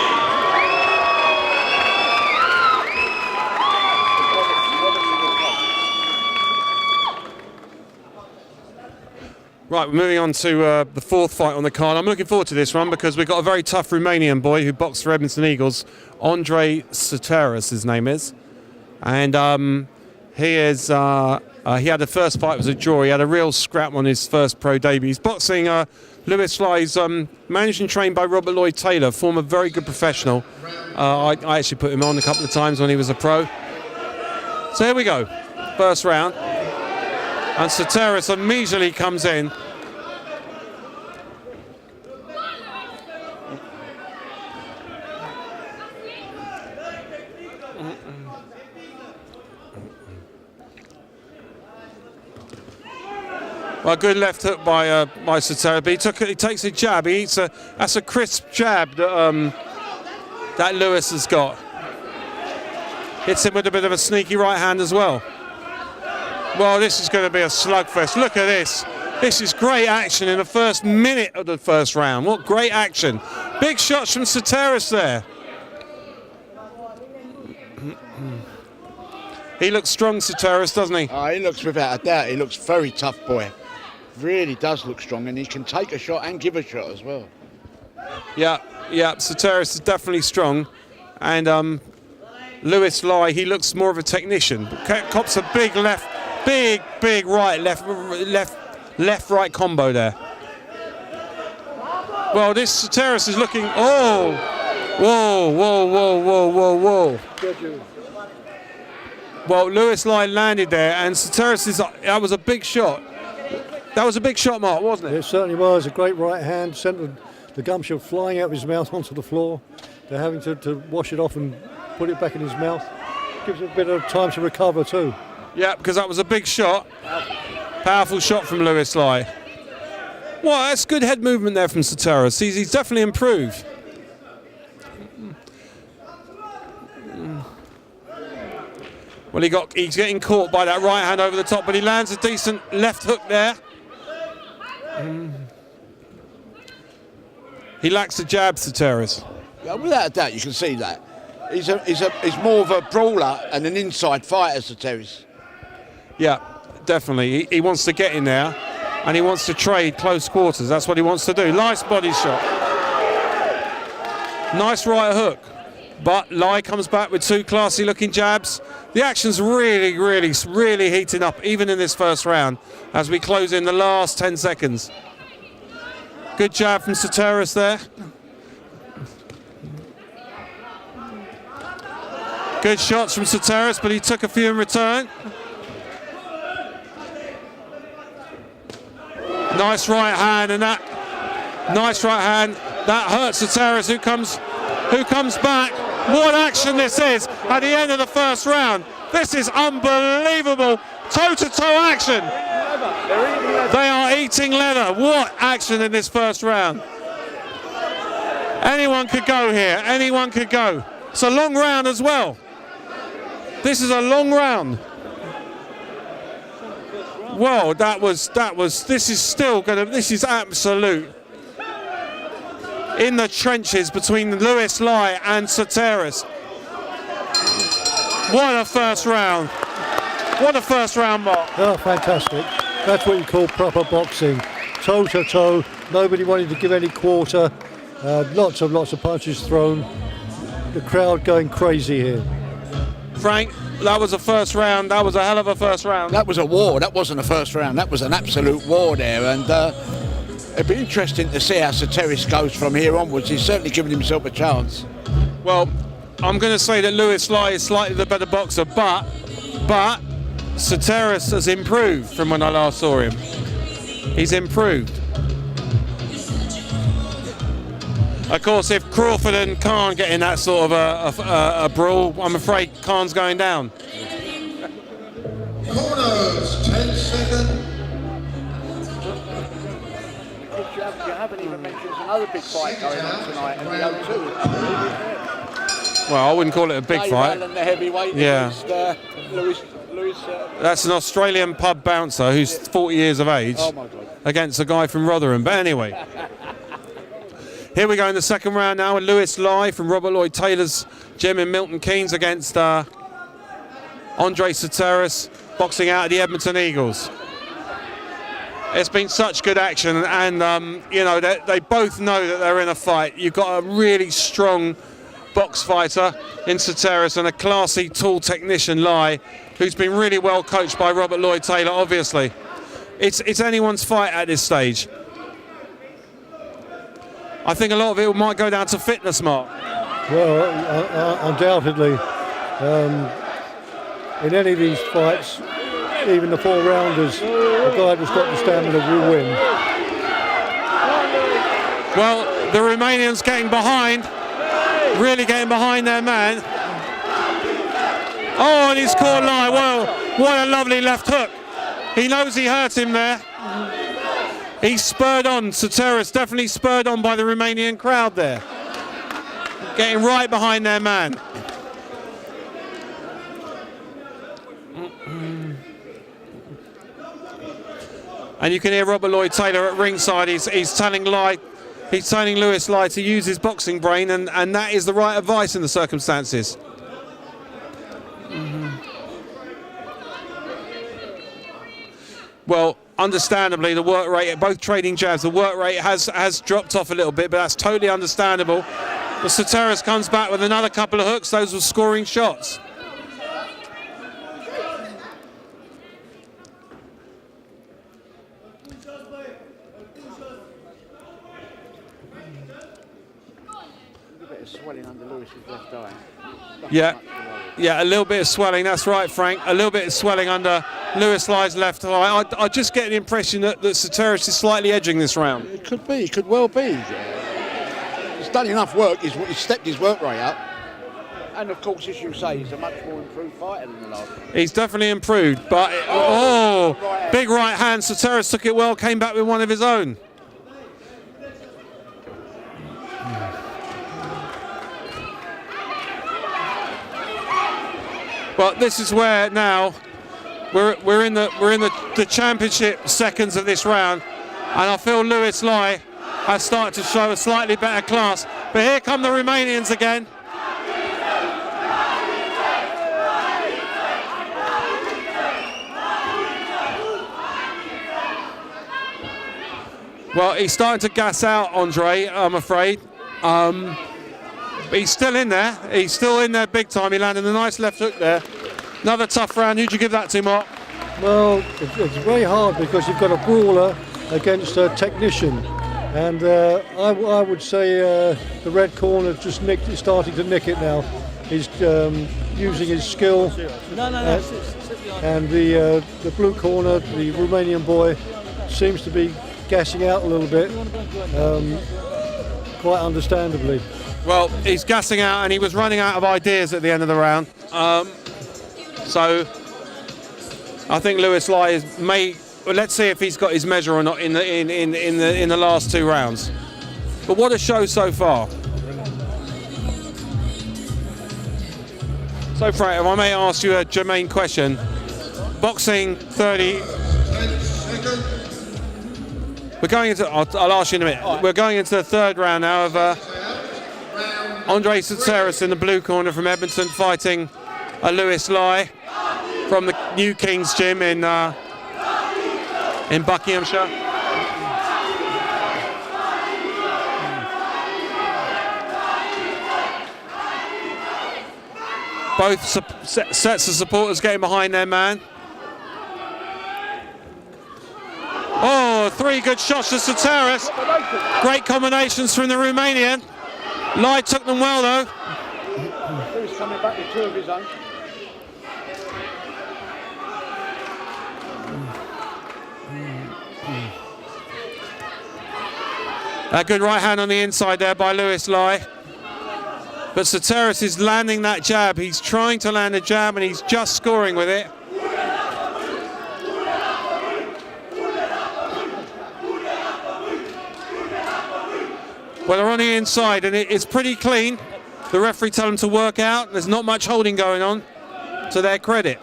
Right, we're moving on to the 4th fight on the card. I'm looking forward to this one because we've got a very tough Romanian boy who boxed for Edmonton Eagles, Andre Soteris, his name is. And he had the first fight was a draw. He had a real scrap on his first pro debut. He's boxing Lewis Lai. He's managed and trained by Robert Lloyd Taylor, former very good professional. I actually put him on a couple of times when he was a pro. So here we go, first round. And Soteris immediately comes in. Well, a good left hook by Soteris, but he takes a jab. That's a crisp jab that that Lewis has got. Hits him with a bit of a sneaky right hand as well. Well, this is going to be a slugfest. Look at this. This is great action in the first minute of the first round. What great action. Big shots from Soteris there. He looks strong, Soteris, doesn't he? He looks without a doubt. He looks very tough, boy. Really does look strong, and he can take a shot and give a shot as well. Yeah, Soteris is definitely strong. And Lewis Lai, he looks more of a technician. Cops a big left, big right, left right combo there. Well, this Soteris is looking. Oh! Whoa, whoa, whoa, whoa, whoa, whoa. Well, Lewis Lai landed there, and Soteris is. That was a big shot. That was a big shot, Mark, wasn't it? It certainly was. A great right hand, sent the gum shield flying out of his mouth onto the floor. They're having to wash it off and put it back in his mouth. Gives him a bit of time to recover too. Yeah, because that was a big shot. Powerful shot from Lewis Lai. Well, that's good head movement there from Soteris. He's definitely improved. Well, he's getting caught by that right hand over the top, but he lands a decent left hook there. He lacks the jab, Soteris. Yeah, without a doubt, you can see that. He's more of a brawler and an inside fighter, Soteris. Yeah, definitely. He wants to get in there, and he wants to trade close quarters. That's what he wants to do. Nice body shot. Nice right hook. But Lai comes back with two classy-looking jabs. The action's really, really, really heating up, even in this first round, as we close in the last 10 seconds. Good jab from Soteris there. Good shots from Soteris, but he took a few in return. Nice right hand, and that hurts Soteris, who comes back. What action this is at the end of the first round. This is unbelievable. Toe-to-toe action. They are eating leather. What action in this first round. Anyone could go here. Anyone could go. It's a long round as well. This is a long round. Well, this is absolute. In the trenches between Lewis Lai and Soteris. What a first round. What a first round, Mark. Oh, fantastic. That's what you call proper boxing. Toe to toe. Nobody wanted to give any quarter. Lots of punches thrown. The crowd going crazy here. Frank, that was a first round. That was a hell of a first round. That was a war. That wasn't a first round. That was an absolute war there. And it'd be interesting to see how Soteris goes from here onwards. He's certainly given himself a chance. Well, I'm going to say that Lewis Lai is slightly the better boxer, but Soteris has improved from when I last saw him. He's improved. Of course, if Crawford and Khan get in that sort of a brawl, I'm afraid Khan's going down. Corners, 10 seconds. You haven't even mentioned another big fight going on tonight in the O2. Well, I wouldn't call it a big fight. The heavyweight. Yeah. Lewis. That's an Australian pub bouncer who's 40 years of age against a guy from Rotherham. But anyway, here we go in the second round now with Lewis Lai from Robert Lloyd Taylor's gym in Milton Keynes against Andre Soteris, boxing out of the Edmonton Eagles. It's been such good action, and they both know that they're in a fight. You've got a really strong box fighter in Soteris and a classy, tall technician, Lai, who's been really well coached by Robert Lloyd Taylor, obviously. It's anyone's fight at this stage. I think a lot of it might go down to fitness, Mark. Well, undoubtedly. In any of these fights, even the 4-rounders, the guy who's got the stamina will win. Well, the Romanians getting behind, really getting behind their man. Oh, and he's caught Lai. Well, what a lovely left hook. He knows he hurt him there. He's spurred on. Soteris definitely spurred on by the Romanian crowd there. Getting right behind their man. And you can hear Robert Lloyd Taylor at ringside. He's telling Lewis Lai to use his boxing brain, and that is the right advice in the circumstances. Well, understandably, the work rate at both trading jabs, the work rate has dropped off a little bit, but that's totally understandable. But Soteris comes back with another couple of hooks. Those were scoring shots. of swelling under Lewis's left eye. Yeah, yeah, a little bit of swelling. That's right, Frank. A little bit of swelling under Lewis Lye's left eye. I just get the impression that Soteris is slightly edging this round. It could be. It could well be. He's done enough work. He's stepped his work rate up. And of course, as you say, he's a much more improved fighter than the last. He's definitely improved, but big right hand. Soteris took it well, came back with one of his own. But this is where now we're in the championship seconds of this round, and I feel Lewis Lye has started to show a slightly better class. But here come the Romanians again. Well, he's starting to gas out, Andre, I'm afraid. But he's still in there. He's still in there big time. He landed a nice left hook there. Another tough round. Who'd you give that to, Mark? Well, it's very hard because you've got a brawler against a technician. And I would say the red corner just starting to nick it now. He's using his skill. And the blue corner, the Romanian boy, seems to be gassing out a little bit, quite understandably. Well, he's gassing out and he was running out of ideas at the end of the round. So I think Lewis Lye let's see if he's got his measure or not in the last two rounds. But what a show so far. So Frank, if I may ask you a germane question. Boxing 30. We're going into. I'll ask you in a minute. We're going into the third round now of Andre Soteris in the blue corner from Edmonton, fighting Lewis Lye from the New King's Gym in Buckinghamshire. Both sets of supporters getting behind their man. Oh, three good shots to Soteris. Great combinations from the Romanian. Lye took them well though. He's coming back with two of his own. A good right hand on the inside there by Lewis Lye. But Soteris is landing that jab. He's trying to land a jab and he's just scoring with it. Well, they're on the inside and it's pretty clean. The referee told them to work out. There's not much holding going on, to their credit.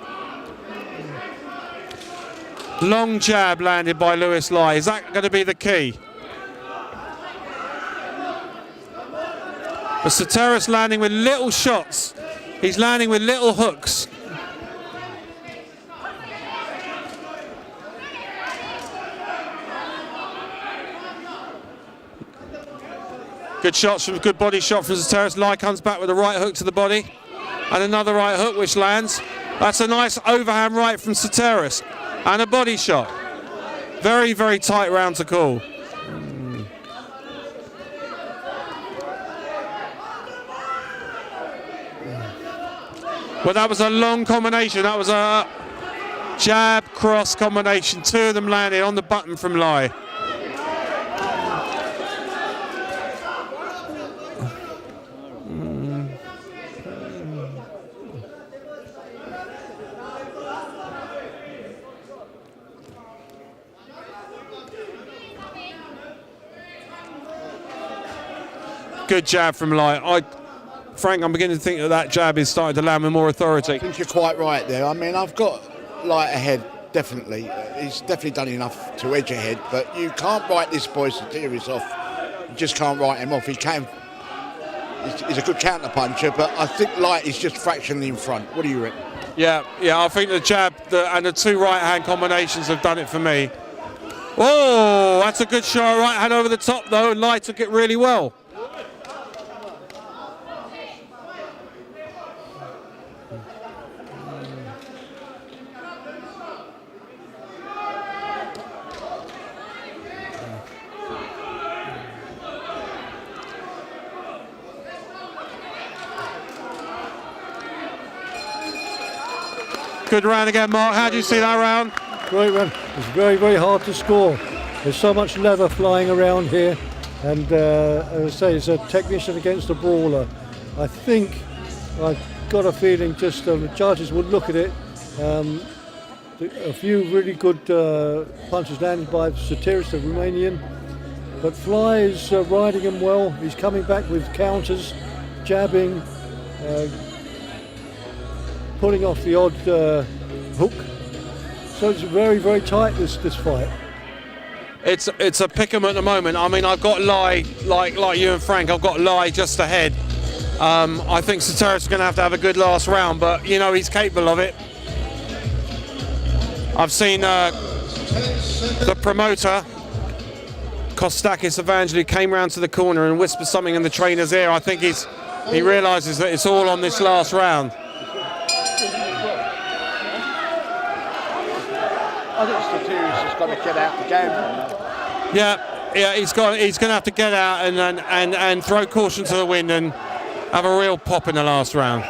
Long jab landed by Lewis Lye. Is that going to be the key? But Soteris landing with little shots. He's landing with little hooks. Good shots from good body shot from Soteris. Lye comes back with a right hook to the body. And another right hook which lands. That's a nice overhand right from Soteris. And a body shot. Very, very tight round to call. Well, that was a long combination. That was a jab cross combination. Two of them landed on the button from Lye. Good jab from Lye. Frank, I'm beginning to think that jab is starting to land with more authority. I think you're quite right there. I mean, I've got Lye ahead, definitely. He's definitely done enough to edge ahead, but you can't write this boy Soteris off. You just can't write him off. He's a good counter puncher, but I think Lye is just fractionally in front. What do you reckon? Yeah, I think the jab and the two right hand combinations have done it for me. Oh, that's a good shot. Right hand over the top though, and Lye took it really well. Good round again, Mark. How do you see that round? Great round. It's very, very hard to score. There's so much leather flying around here, and as I say, it's a technician against a brawler. I think I've got a feeling just the judges would look at it. A few really good punches landed by Sotiris, the Romanian, but Fly is riding him well. He's coming back with counters, jabbing, pulling off the odd hook. So it's very, very tight, this fight. It's a pick 'em at the moment. I mean, I've got Lai, like you and Frank, I've got Lai just ahead. I think Sotiris is going to have a good last round, but you know he's capable of it. I've seen the promoter, Kostakis Evangeli, came round to the corner and whispered something in the trainer's ear. I think he realises that it's all on this last round. I think Sotiris has got to get out the game. Yeah, he's going to have to get out and throw caution to the wind and have a real pop in the last round.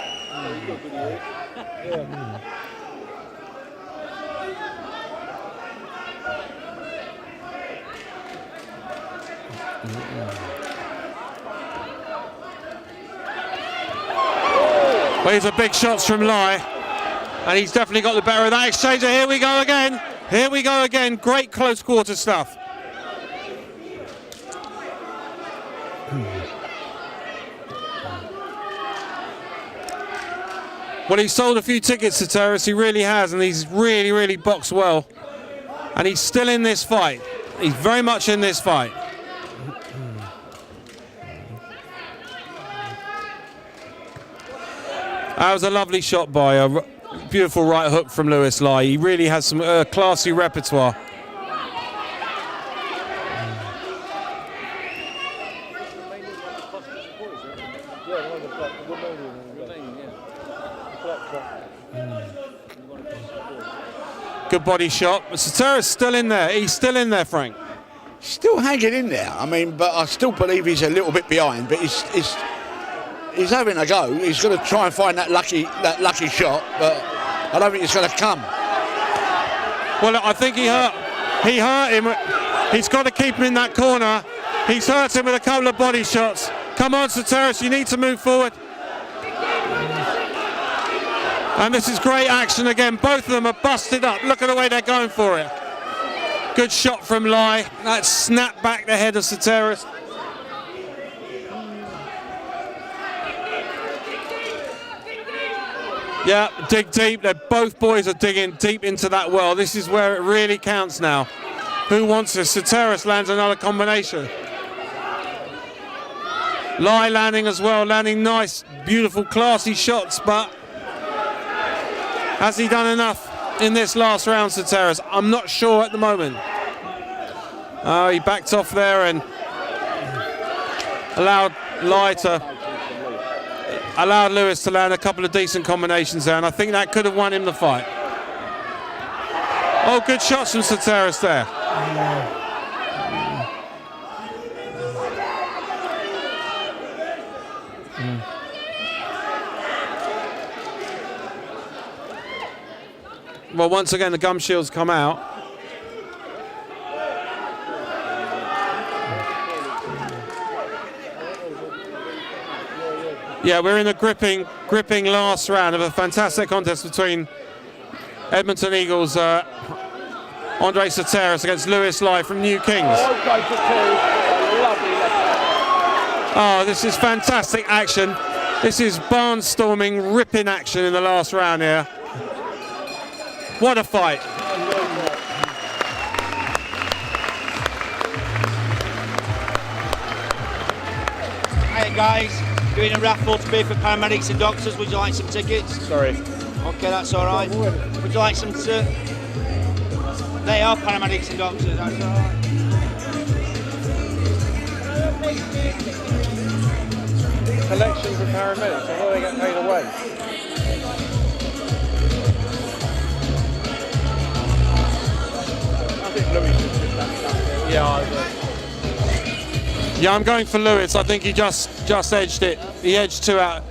Well, these are big shots from Lai, and he's definitely got the better of that exchange. Here we go again. Here we go again. Great close quarter stuff. Well, he's sold a few tickets to Sotiris, he really has, and he's really, really boxed well. And he's still in this fight. He's very much in this fight. That was a lovely shot by a beautiful right hook from Lewis Lai. He really has some classy repertoire. Good body shot. Sotiris still in there. He's still in there, Frank. Still hanging in there. I mean, but I still believe he's a little bit behind. But he's having a go. He's going to try and find that lucky shot, but I don't think it's going to come. Well, I think he hurt him. He's got to keep him in that corner. He's hurt him with a couple of body shots. Come on, Sotiris, you need to move forward. And this is great action again. Both of them are busted up. Look at the way they're going for it. Good shot from Lai. That snapped back the head of Sotiris. Yeah, dig deep. Both boys are digging deep into that well. This is where it really counts now. Who wants this? Sotiris lands another combination. Lai landing as well, landing nice, beautiful, classy shots, but has he done enough in this last round, Sotiris? I'm not sure at the moment. Oh, he backed off there and allowed Lewis to land a couple of decent combinations there, and I think that could have won him the fight. Oh, good shots from Sotiris there. Well, once again, the gum shields come out. Yeah, we're in the gripping last round of a fantastic contest between Edmonton Eagles' Andre Sotiris against Lewis Lai from New Kings. Oh, this is fantastic action. This is barnstorming, ripping action in the last round here. What a fight. Hey guys, doing a raffle to pay for paramedics and doctors. Would you like some tickets? Sorry. Okay, that's all right. Would you like some They are paramedics and doctors, that's all right. Collections of paramedics, I know they get paid away. Yeah, I'm going for Lewis. I think he just edged it. He edged two out.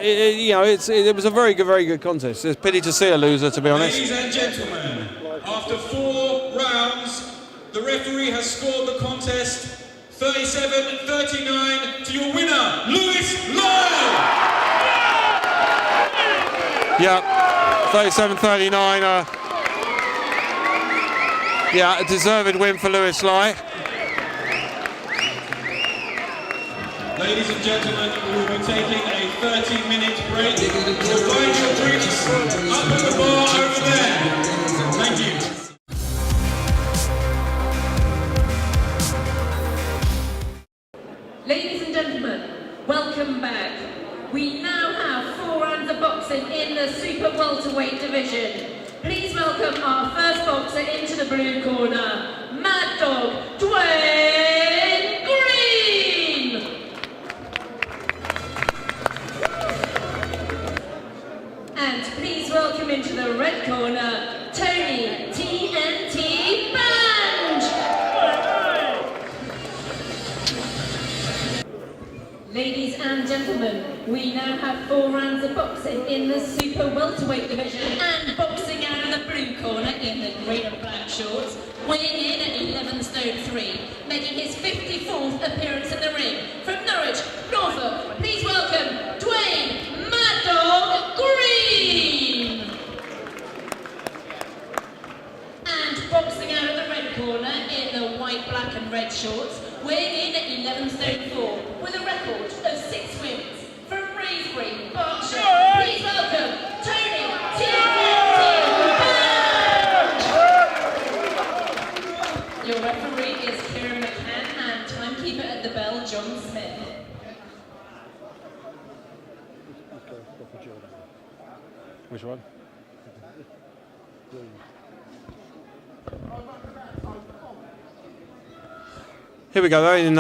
it was a very good contest. It's a pity to see a loser, to be honest. Ladies and gentlemen, after 4 rounds, the referee has scored the contest 37-39 to your winner, Lewis Lyle. Yeah, 37-39. Yeah, a deserved win for Lewis Lyle. Ladies and gentlemen, we will be taking a 30-minute break. So find your drinks up at the bar over there. Thank you. Ladies and gentlemen, welcome back. We now have 4 rounds of boxing in the super welterweight division. Please welcome our first boxer into the blue corner, Mad Dog Dwayne Green. And please welcome into the red corner, Tony TNT Banj. Ladies and gentlemen, we now have 4 rounds of boxing in the super welterweight division, and boxing out of the blue corner in the green and black shorts, weighing in at 11 stone 3, making his 54th appearance in the ring, from Norwich, Norfolk, please welcome Dwayne Mad Dog Green. And boxing out of the red corner in the white, black and red shorts, weighing in at 11 stone 4, with a record of 6 wins, from Raysbury, Berkshire, please welcome Tony TNT Banj. Your referee is Kieran McCann and timekeeper at the bell, John Smith. Which one? Here we go though, in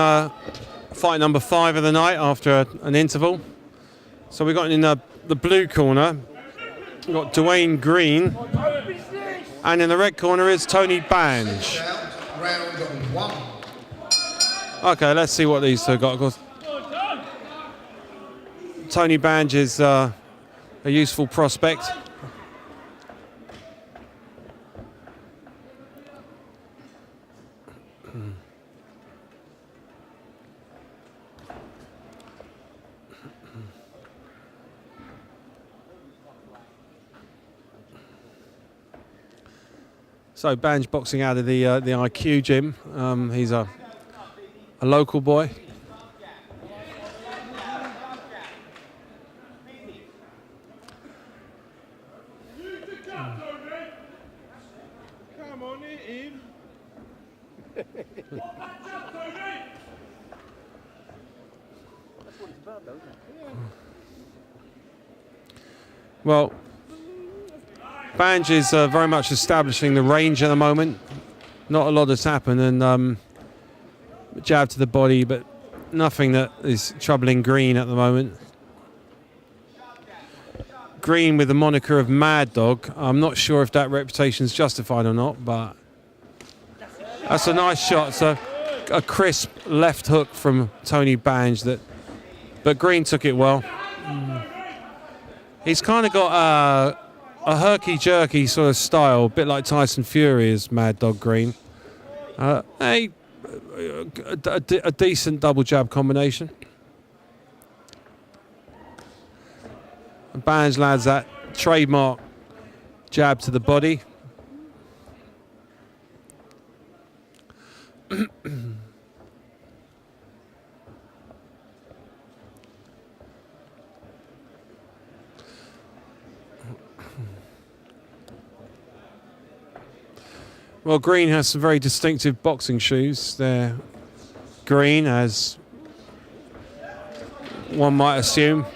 fight number 5 of the night after an interval. So we got in the blue corner, we've got Dwayne Green, and in the red corner is Tony Banj. Round 1. Okay, let's see what these two got. Of course, Tony Banj is a useful prospect. So Banj boxing out of the IQ gym. He's a local boy. Come on in. Well, Banj is very much establishing the range at the moment. Not a lot has happened, and jab to the body, but nothing that is troubling Green at the moment. Green with the moniker of Mad Dog. I'm not sure if that reputation is justified or not, but that's a nice shot. So a crisp left hook from Tony Banj, but Green took it well. He's kind of got a herky-jerky sort of style, a bit like Tyson Fury is Mad Dog Green. A decent double jab combination. And Banj lands that trademark jab to the body. Well, Green has some very distinctive boxing shoes. They're green, as one might assume.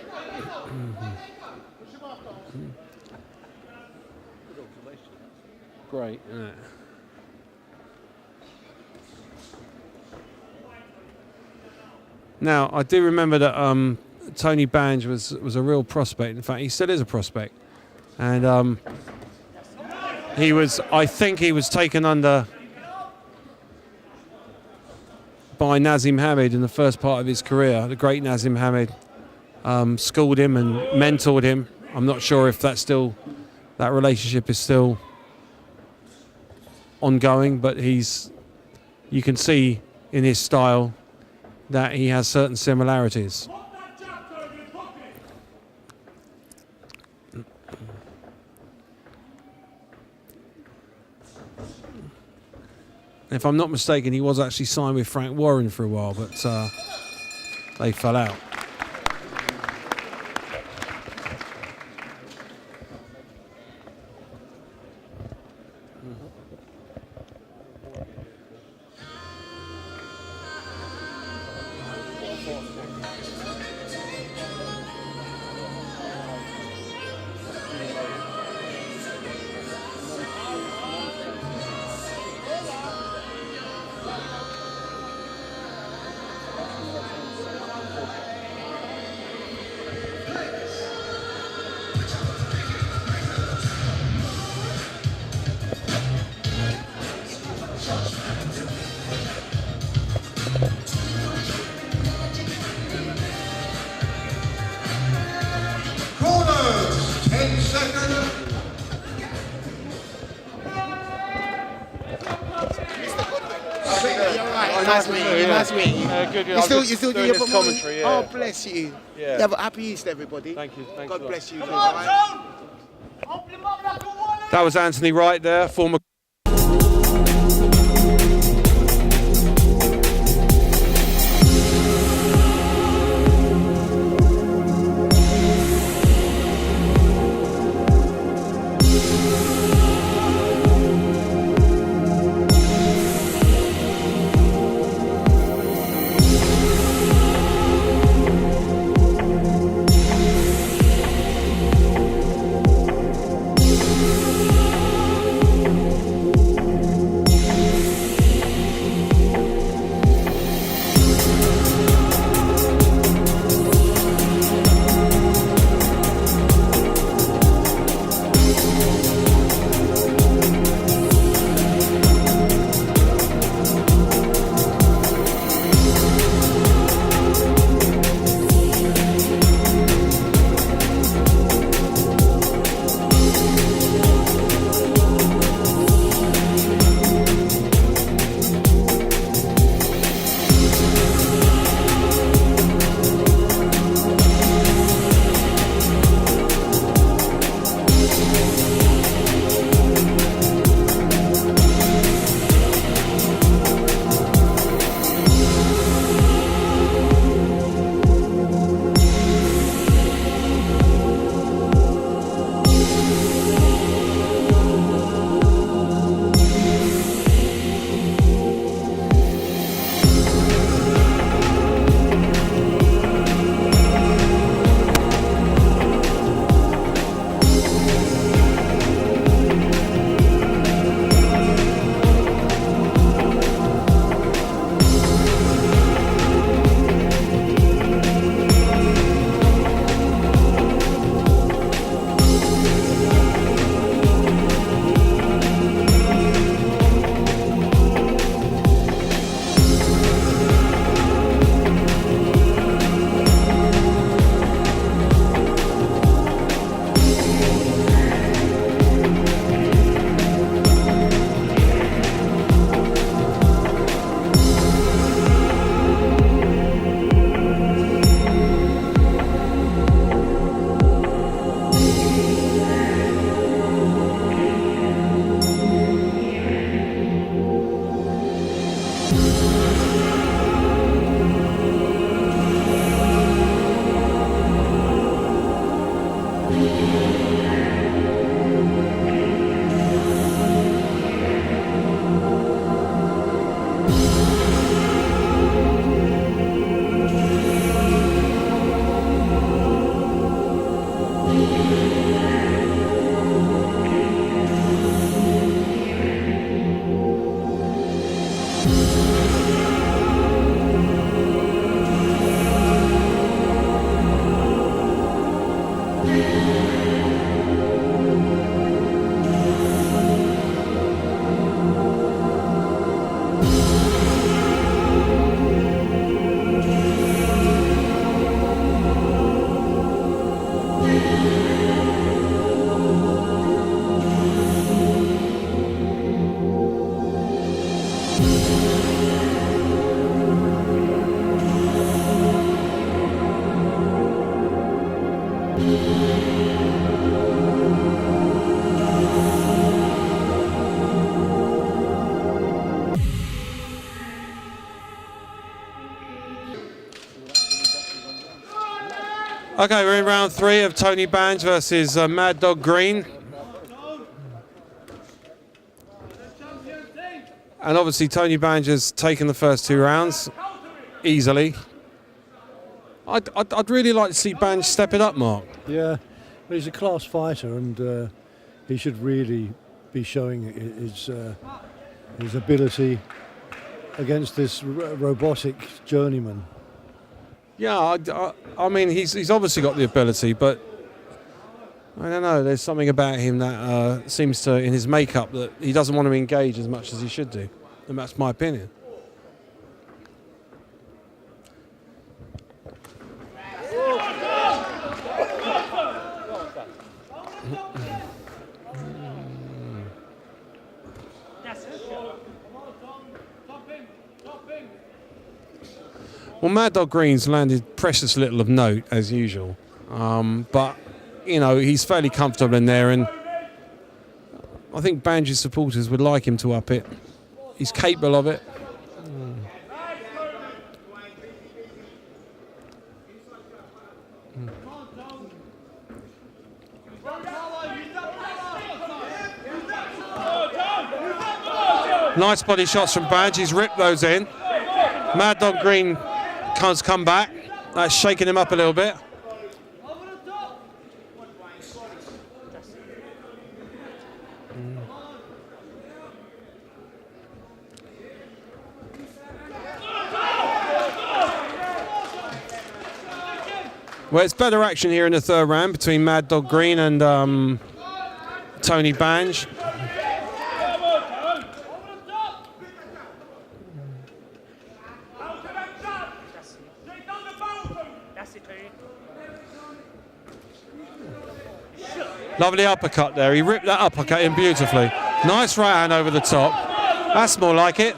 Great. Now, I do remember that Tony Banj was a real prospect. In fact, he still is a prospect. And I think he was taken under by Nazim Hamid in the first part of his career, the great Nazim Hamid. schooled him and mentored him. I'm not sure if that relationship is still ongoing, but you can see in his style that he has certain similarities. If I'm not mistaken, he was actually signed with Frank Warren for a while, but they fell out. Corners, 10 seconds. Nice meeting you. Nice meeting you. Good. You still do your promotion? commentary, yeah. Oh, bless you. Yeah. But happy Easter, everybody. Thank you. Thanks God a lot. bless you. Right? That was Anthony Wright there, former Okay, we're in round 3 of Tony Bange versus Mad Dog Green. And obviously Tony Bange has taken the first 2 rounds easily. I'd really like to see Bange step it up, Mark. Yeah, but he's a class fighter, and he should really be showing his ability against this robotic journeyman. Yeah, I mean, he's obviously got the ability, but I don't know, there's something about him that seems to, in his makeup, that he doesn't want to engage as much as he should do. And that's my opinion. Well, Mad Dog Green's landed precious little of note, as usual. But, you know, he's fairly comfortable in there, and I think Bange's supporters would like him to up it. He's capable of it. Nice body shots from Bange. He's ripped those in. Mad Dog Green can't come back. That's shaking him up a little bit. Well, it's better action here in the 3rd round between Mad Dog Green and Tony Bange. Lovely uppercut there. He ripped that uppercut in beautifully. Nice right hand over the top. That's more like it.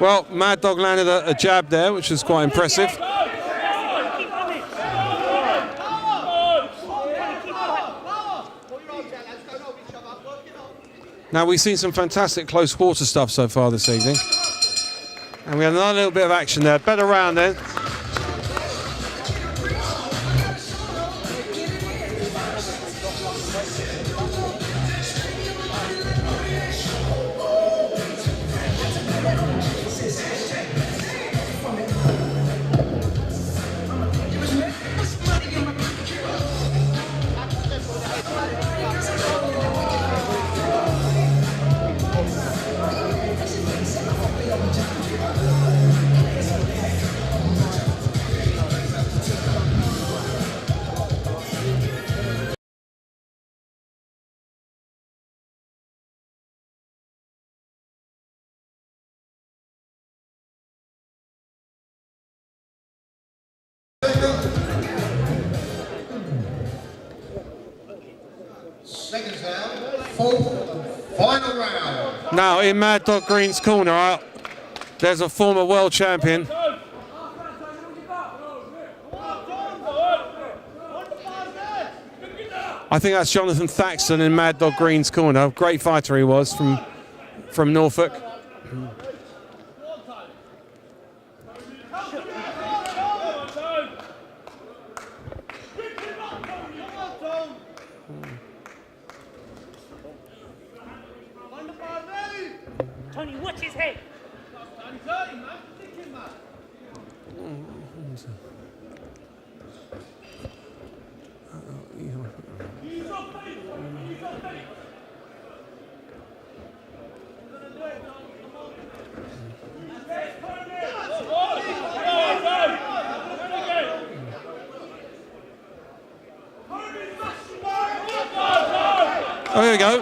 Well, Mad Dog landed a jab there, which was quite impressive. Now, we've seen some fantastic close quarter stuff so far this evening. And we had another little bit of action there. Better round then. Seconds down, 4th, final round. Now, in Mad Dog Green's corner, there's a former world champion. I think that's Jonathan Thaxton in Mad Dog Green's corner. Great fighter he was from Norfolk. Tony, watch his head. Oh, here we go.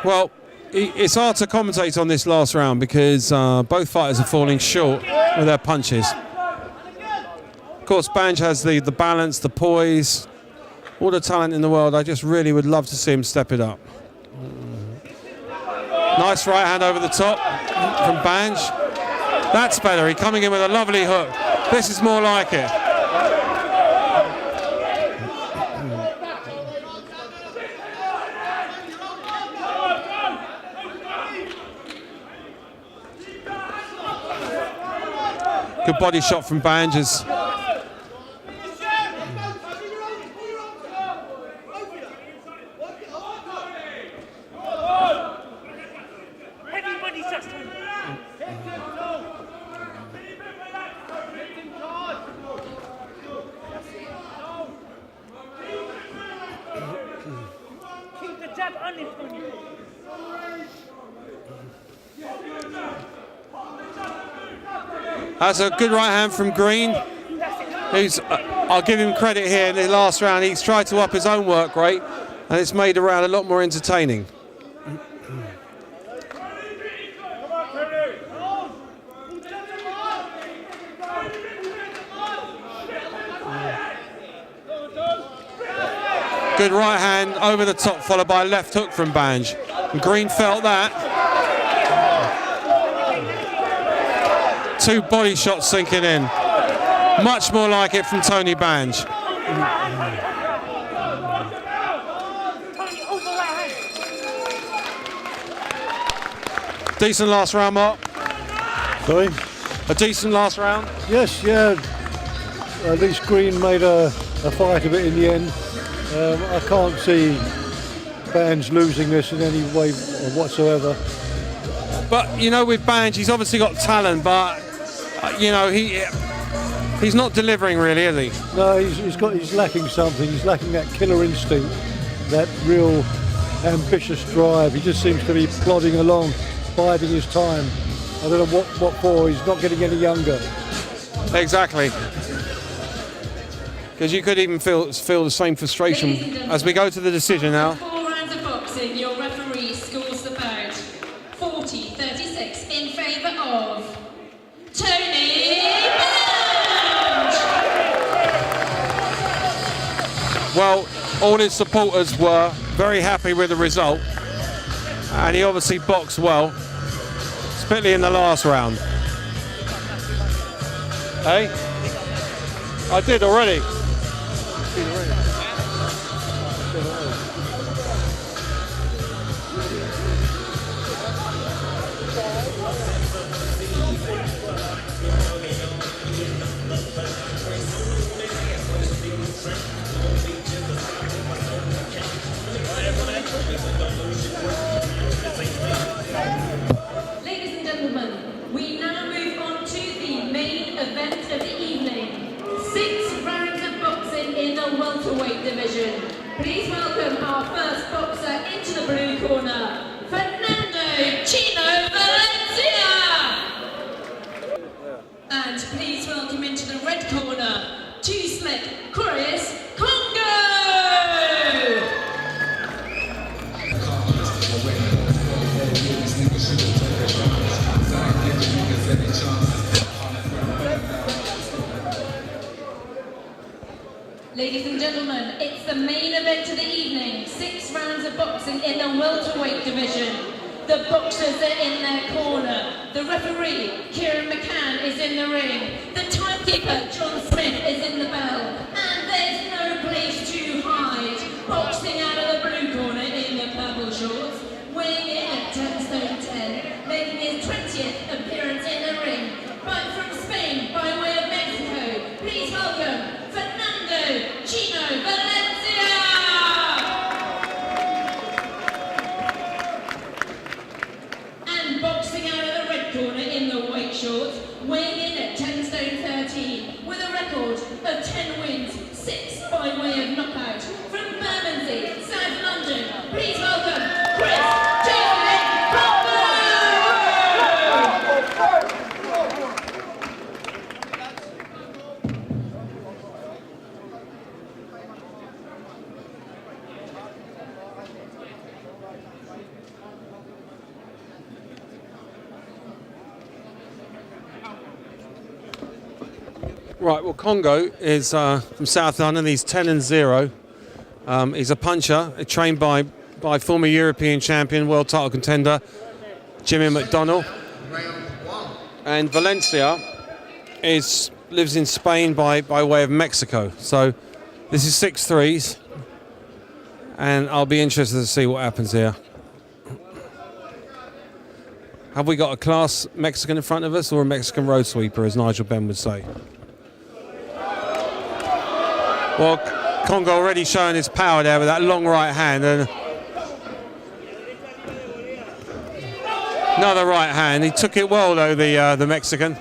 Well, it's hard to commentate on this last round because both fighters are falling short with their punches. Of course, Banj has the balance, the poise, all the talent in the world. I just really would love to see him step it up. Nice right hand over the top from Banj. That's better. He's coming in with a lovely hook. This is more like it. Good body shot from Banj. Everybody's just keep the jab only from you. That's a good right hand from Green. Who's, I'll give him credit here in the last round. He's tried to up his own work rate, and it's made the round a lot more entertaining. Good right hand over the top, followed by a left hook from Banj. And Green felt that. Two body shots sinking in. Much more like it from Tony Banj. Decent last round, Mark. Sorry? A decent last round? Yes, yeah. At least Green made a fight of it in the end. I can't see Banj losing this in any way whatsoever. But, you know, with Banj, he's obviously got talent, but, you know, he's not delivering really, is he? No, he's lacking something. He's lacking that killer instinct, that real ambitious drive. He just seems to be plodding along, biding his time. I don't know what for. He's not getting any younger. Exactly. Because you could even feel the same frustration as we go to the decision now. 4 rounds of boxing, your referee scores the bout 40-36 in favour of Tony Banj. Well, all his supporters were very happy with the result, and he obviously boxed well, especially in the last round. Hey? I did already. Ladies and gentlemen, we now move on to the main event of the evening. 6 rounds of boxing in the welterweight division. Please welcome our first boxer into the blue corner, Fernando Chino Valencia. And please welcome into the red corner, Too Slick Chris Kongo. Ladies and gentlemen, it's the main event of the evening. 6 rounds of boxing in the welterweight division. The boxers are in their corner. The referee, Kieran McCann, is in the ring. The timekeeper, John Smith, is in the bell. And there's no place to hide. Boxing out of the blue corner in the purple shorts, weighing in at 10 stone 10, making his 20th appearance in the ring. But from Spain, by way of Mexico, please welcome Fernando Chino Valencia! And boxing out of the red corner in the white shorts, weighing in at 10 stone 13, with a record of 10 wins Right, well, Kongo is from South London. He's 10-0. He's a puncher, trained by former European champion, world title contender Jimmy McDonnell. And Valencia lives in Spain by way of Mexico. So this is 6-3s, and I'll be interested to see what happens here. Have we got a class Mexican in front of us, or a Mexican road sweeper, as Nigel Benn would say? Well, Kongo already showing his power there with that long right hand, and another right hand. He took it well though, the Mexican.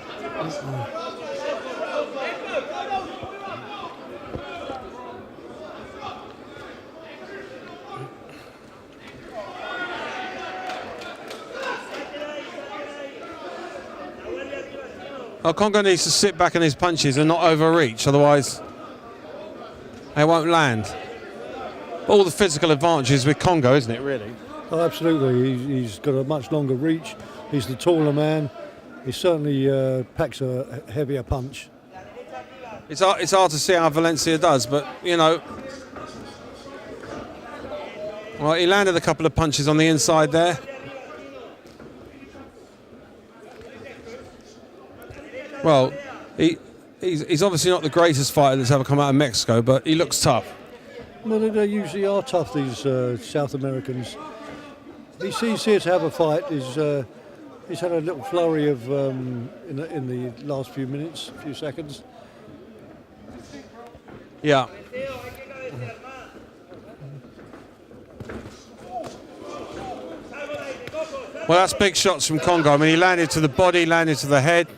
Well, Kongo needs to sit back in his punches and not overreach, otherwise they won't land. All the physical advantages with Kongo, isn't it, really? Oh, absolutely. He's got a much longer reach. He's the taller man. He certainly packs a heavier punch. It's hard to see how Valencia does, but, you know, well, he landed a couple of punches on the inside there. Well, he's obviously not the greatest fighter that's ever come out of Mexico, but he looks tough. Well, they usually are tough, these South Americans. He's here to have a fight. He's had a little flurry of in the last few minutes, few seconds. Yeah. Well, that's big shots from Kongo. I mean, he landed to the body, landed to the head.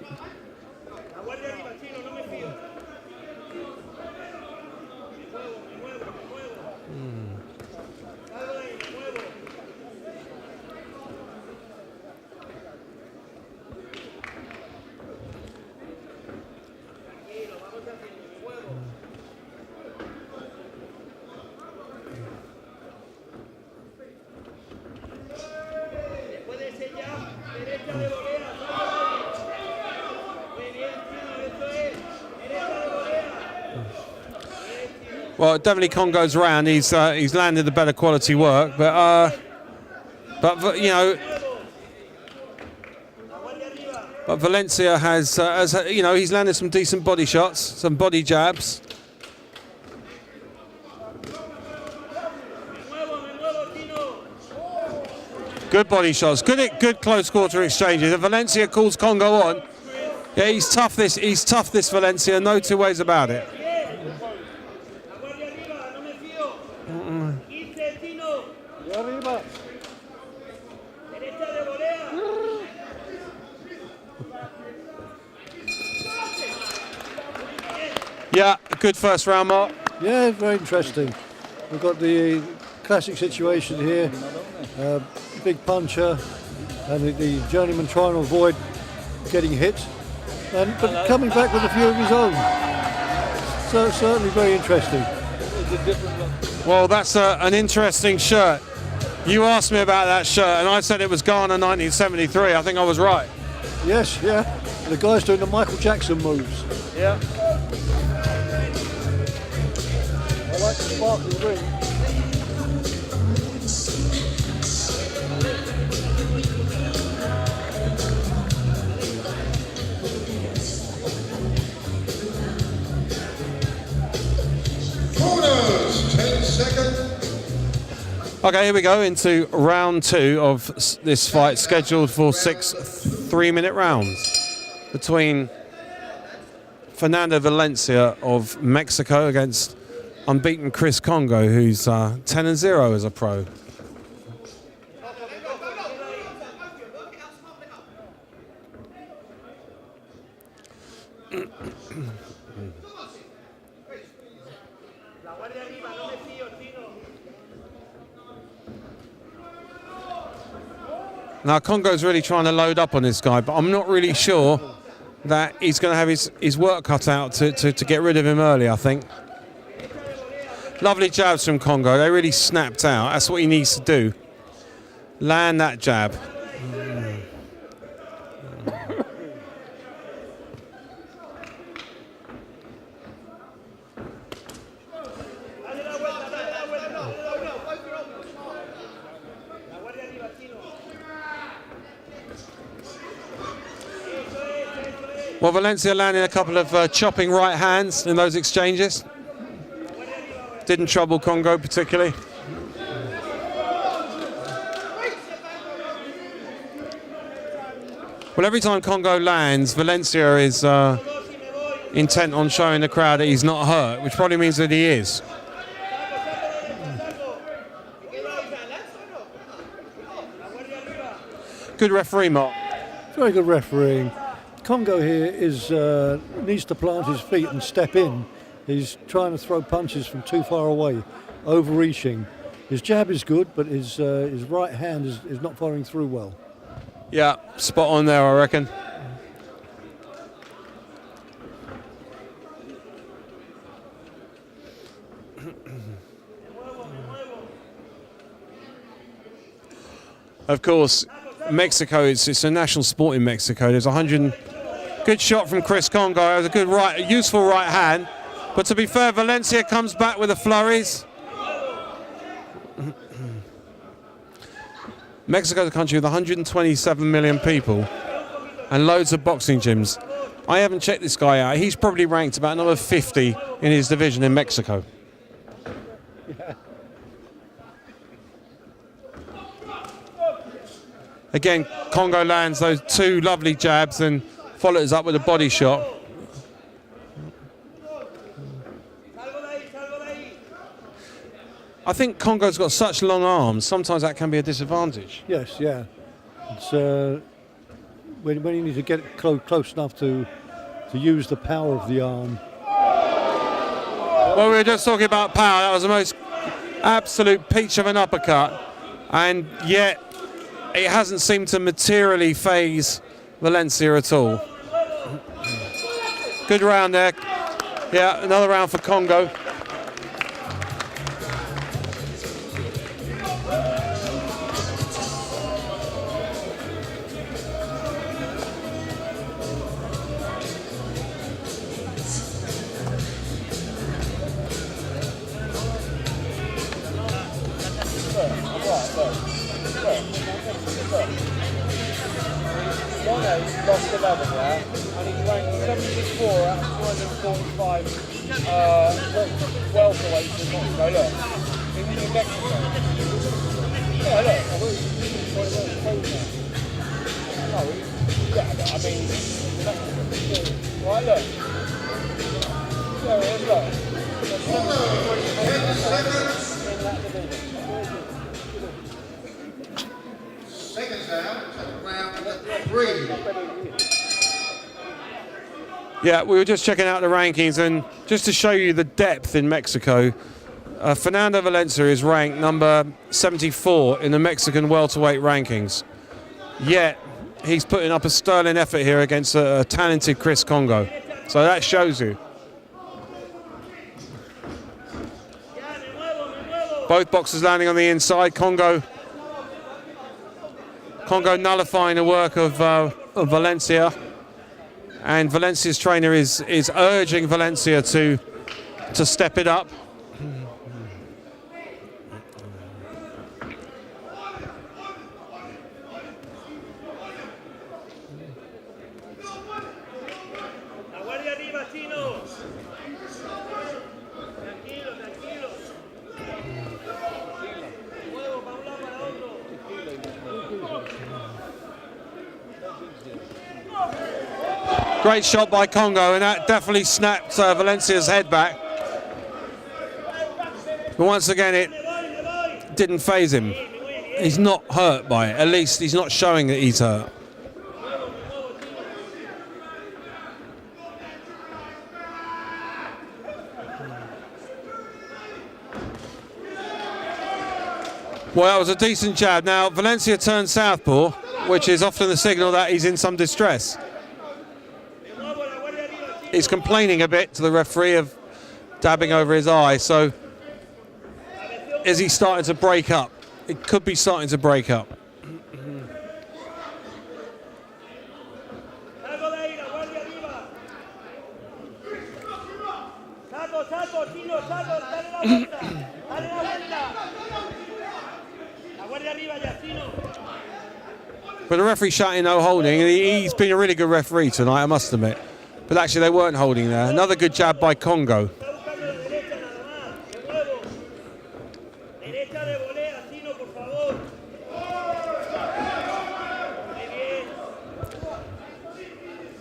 Well, definitely Kongo's round. He's landed the better quality work, but you know, but Valencia has you know, he's landed some decent body shots, some body jabs. Good body shots, good close quarter exchanges. And Valencia calls Kongo on. Yeah, he's tough. He's tough. This Valencia, no two ways about it. Yeah, good first round, Mark. Yeah, very interesting. We've got the classic situation here. Big puncher, and the journeyman trying to avoid getting hit, but coming back with a few of his own. So certainly very interesting. Well, that's an interesting shirt. You asked me about that shirt, and I said it was Ghana 1973. I think I was right. Yes, yeah. The guy's doing the Michael Jackson moves. Yeah. I like the sparkly ring. Corners, 10 seconds. Okay, here we go into round two of this fight, scheduled for 6 3-minute rounds between Fernando Valencia of Mexico against unbeaten Chris Kongo, who's 10-0 as a pro. Now, Kongo's really trying to load up on this guy, but I'm not really sure that he's going to have his work cut out to get rid of him early, I think. Lovely jabs from Kongo. They really snapped out. That's what he needs to do. Land that jab. Well, Valencia landing a couple of chopping right hands in those exchanges. Didn't trouble Kongo particularly. Well, every time Kongo lands, Valencia is intent on showing the crowd that he's not hurt, which probably means that he is. Good referee, Mark. Very good refereeing. Kongo here is needs to plant his feet and step in. He's trying to throw punches from too far away, overreaching. His jab is good, but his right hand is not following through well. Yeah, spot on there, I reckon. Of course, Mexico, it's a national sport in Mexico. There's 100. Good shot from Chris Kongo. It was a good right, a useful right hand. But to be fair, Valencia comes back with the flurries. Mexico's a country with 127 million people and loads of boxing gyms. I haven't checked this guy out. He's probably ranked about number 50 in his division in Mexico. Again, Kongo lands those two lovely jabs and follows up with a body shot. I think Kongo's got such long arms, sometimes that can be a disadvantage. Yes, yeah. It's when you need to get close enough to use the power of the arm. Well, we were just talking about power. That was the most absolute peach of an uppercut, and yet it hasn't seemed to materially phase Valencia at all. Good round there. Yeah, another round for Kongo. Lost 11, yeah, and he's ranked 74 out of 245 welterweights in Mexico. Look, in Mexico. Yeah, look, I mean, right, look. There it is, look. Seconds out, round 3. Yeah, we were just checking out the rankings, and just to show you the depth in Mexico, Fernando Valencia is ranked number 74 in the Mexican welterweight rankings. Yet, he's putting up a sterling effort here against a talented Chris Kongo. So that shows you. Both boxers landing on the inside. Kongo nullifying the work of Valencia. And Valencia's trainer is urging Valencia to step it up. Great shot by Kongo, and that definitely snapped Valencia's head back. But once again, it didn't faze him. He's not hurt by it. At least he's not showing that he's hurt. Well, that was a decent jab. Now, Valencia turned southpaw, which is often the signal that he's in some distress. He's complaining a bit to the referee of dabbing over his eye, so is he starting to break up? It could be starting to break up. But the referee shouting no holding, and he's been a really good referee tonight, I must admit. But actually they weren't holding there. Another good jab by Kongo.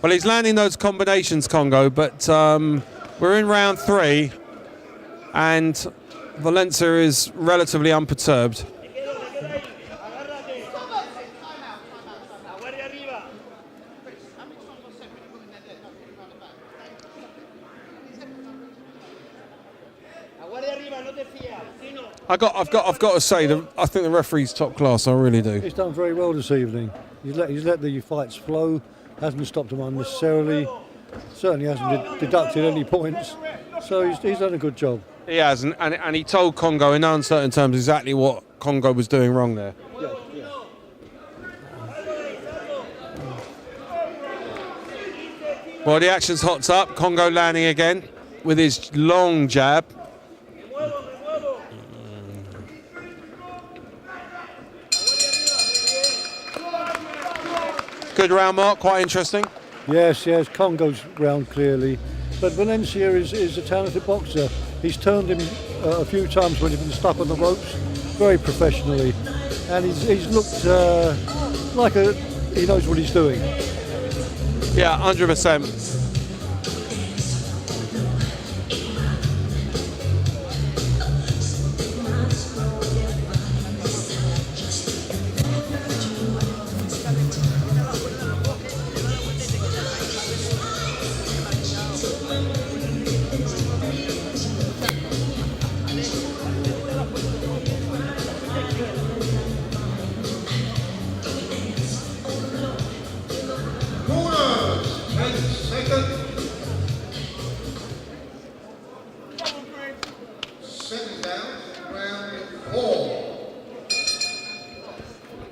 Well, he's landing those combinations, Kongo, but we're in round 3 and Valencia is relatively unperturbed. I've got to say, I think the referee's top class. I really do. He's done very well this evening. He's let the fights flow. Hasn't stopped him unnecessarily. Certainly hasn't deducted any points. So he's done a good job. He has, and he told Kongo in uncertain terms exactly what Kongo was doing wrong there. Yeah, yeah. Well, the action's hot up. Kongo landing again with his long jab. Good round, Mark. Quite interesting. Yes, Kongo's round clearly. But Valencia is a talented boxer. He's turned him a few times when he's been stuck on the ropes, very professionally. And he's looked like he knows what he's doing. Yeah, 100%.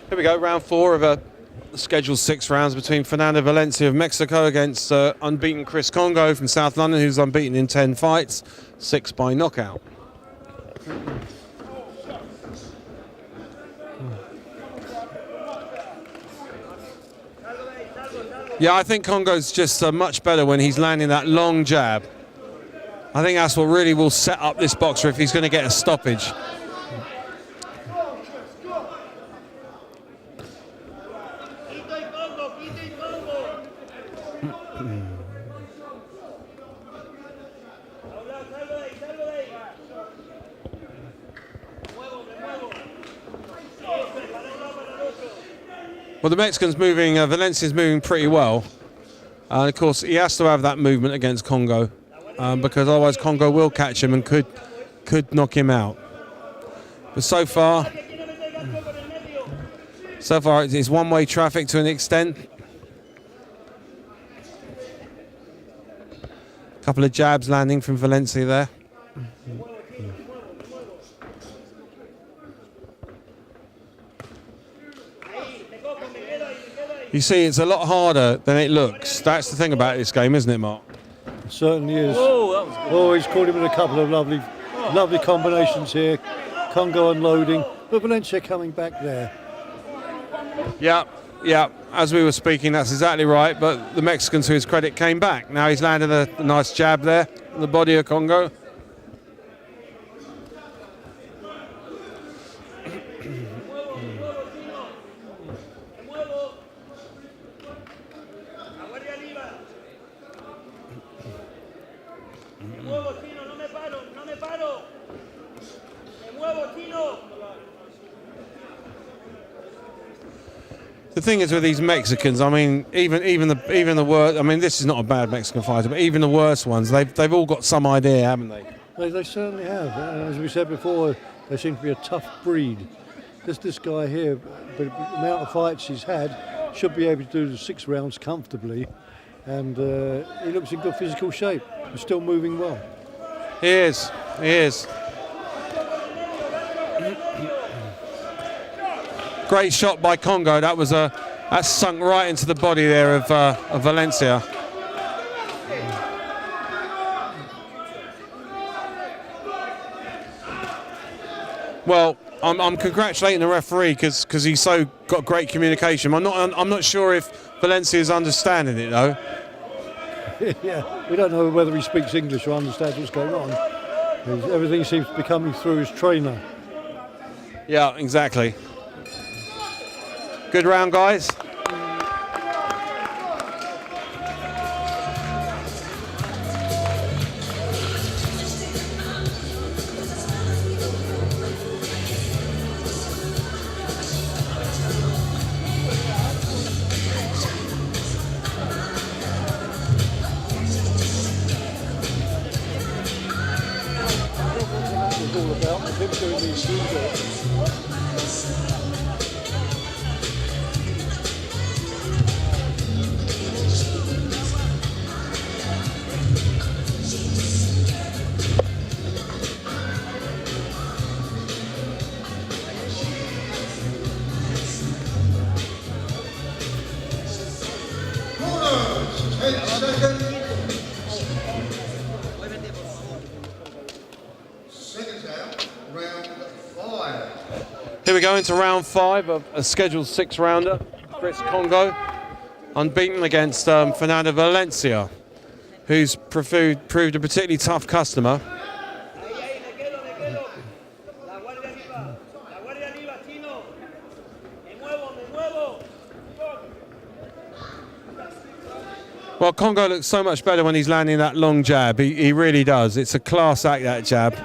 Here we go, round 4 of a scheduled 6 rounds between Fernando Valencia of Mexico against unbeaten Chris Kongo from South London, who's unbeaten in 10 fights, 6 by knockout. Yeah, I think Kongo's just much better when he's landing that long jab. I think that's what really will set up this boxer if he's going to get a stoppage. Well, the Mexican's moving, Valencia's moving pretty well. And of course, he has to have that movement against Kongo because otherwise Kongo will catch him and could knock him out. But so far it's one-way traffic to an extent. A couple of jabs landing from Valencia there. You see, it's a lot harder than it looks. That's the thing about this game, isn't it, Mark? It certainly is. Oh, he's caught him with a couple of lovely combinations here. Kongo unloading, but Valencia coming back there. Yeah. As we were speaking, that's exactly right. But the Mexican, to his credit, came back. Now he's landed a nice jab there in the body of Kongo. The thing is with these Mexicans, I mean, even the worst. I mean, this is not a bad Mexican fighter, but even the worst ones, they've all got some idea, haven't they? They certainly have. As we said before, they seem to be a tough breed. This guy here, the amount of fights he's had, should be able to do the 6 rounds comfortably, and he looks in good physical shape. He's still moving well. He is. Great shot by Kongo. That sunk right into the body there of Valencia. Well, I'm congratulating the referee because he's got great communication. I'm not sure if Valencia is understanding it though. Yeah, we don't know whether he speaks English or understands what's going on. Everything seems to be coming through his trainer. Yeah, exactly. Good round, guys. All about with him doing these things. Corners, 10 seconds. Seconds out, round 5. Here we go into round 5 of a scheduled 6-rounder. Chris Kongo, unbeaten against Fernando Valencia, who's proved a particularly tough customer. Well, Kongo looks so much better when he's landing that long jab. He really does. It's a class act, that jab.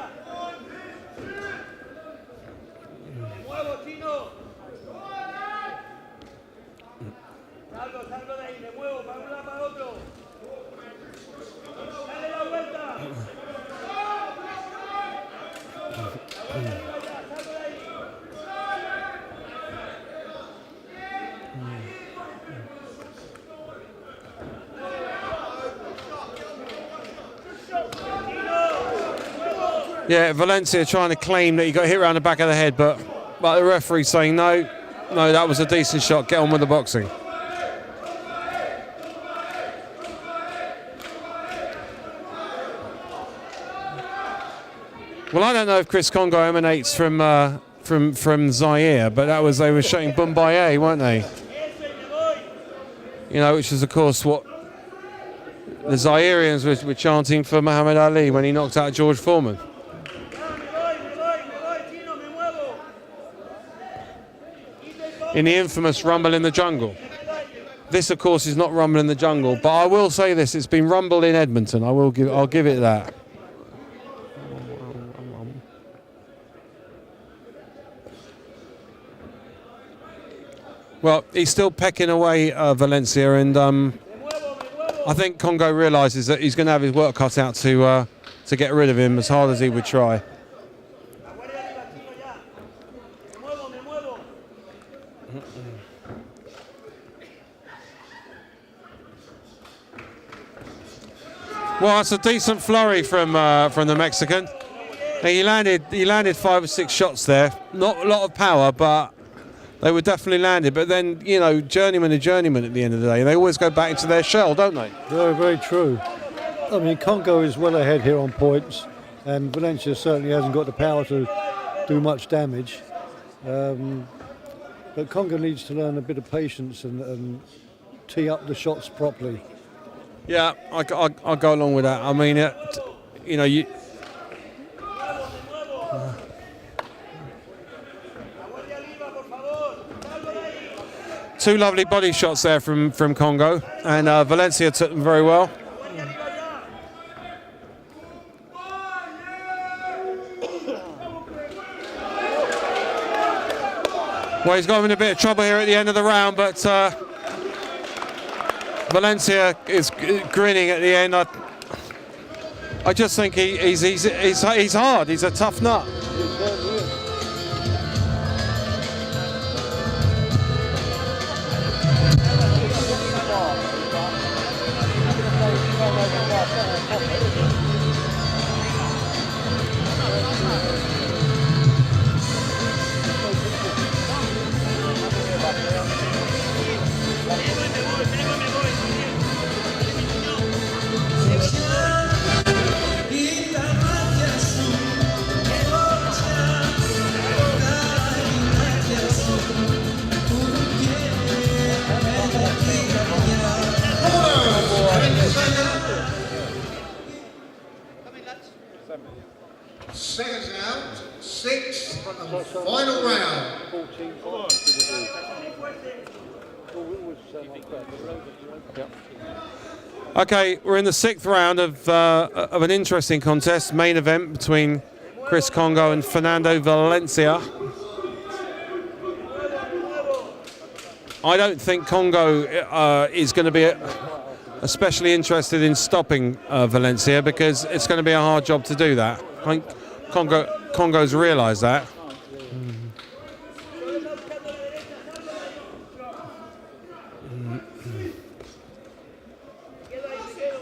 Yeah, Valencia trying to claim that he got hit around the back of the head, but the referee saying no, that was a decent shot. Get on with the boxing. Well, I don't know if Chris Kongo emanates from Zaire, but they were shouting Bumbaye, weren't they? You know, which is of course what the Zairians were chanting for Muhammad Ali when he knocked out George Foreman. In the infamous Rumble in the Jungle. This, of course, is not Rumble in the Jungle, but I will say this: it's been Rumble in Edmonton. I'll give it that. Well, he's still pecking away Valencia, and I think Kongo realises that he's going to have his work cut out to get rid of him, as hard as he would try. Well, it's a decent flurry from the Mexican. He landed 5 or 6 shots there. Not a lot of power, but they were definitely landed. But then, you know, journeyman are journeyman at the end of the day. They always go back into their shell, don't they? Very, very true. I mean, Kongo is well ahead here on points, and Valencia certainly hasn't got the power to do much damage. But Kongo needs to learn a bit of patience and tee up the shots properly. Yeah, I'll go along with that. I mean, you know, two lovely body shots there from Kongo, and Valencia took them very well. Well, he's got him in a bit of trouble here at the end of the round, but Valencia is grinning at the end. I just think he's hard. He's a tough nut. Final round. 14 Okay, we're in the 6th round of an interesting contest, main event between Chris Kongo and Fernando Valencia. I don't think Kongo is going to be especially interested in stopping Valencia, because it's going to be a hard job to do that. I think Kongo's realised that.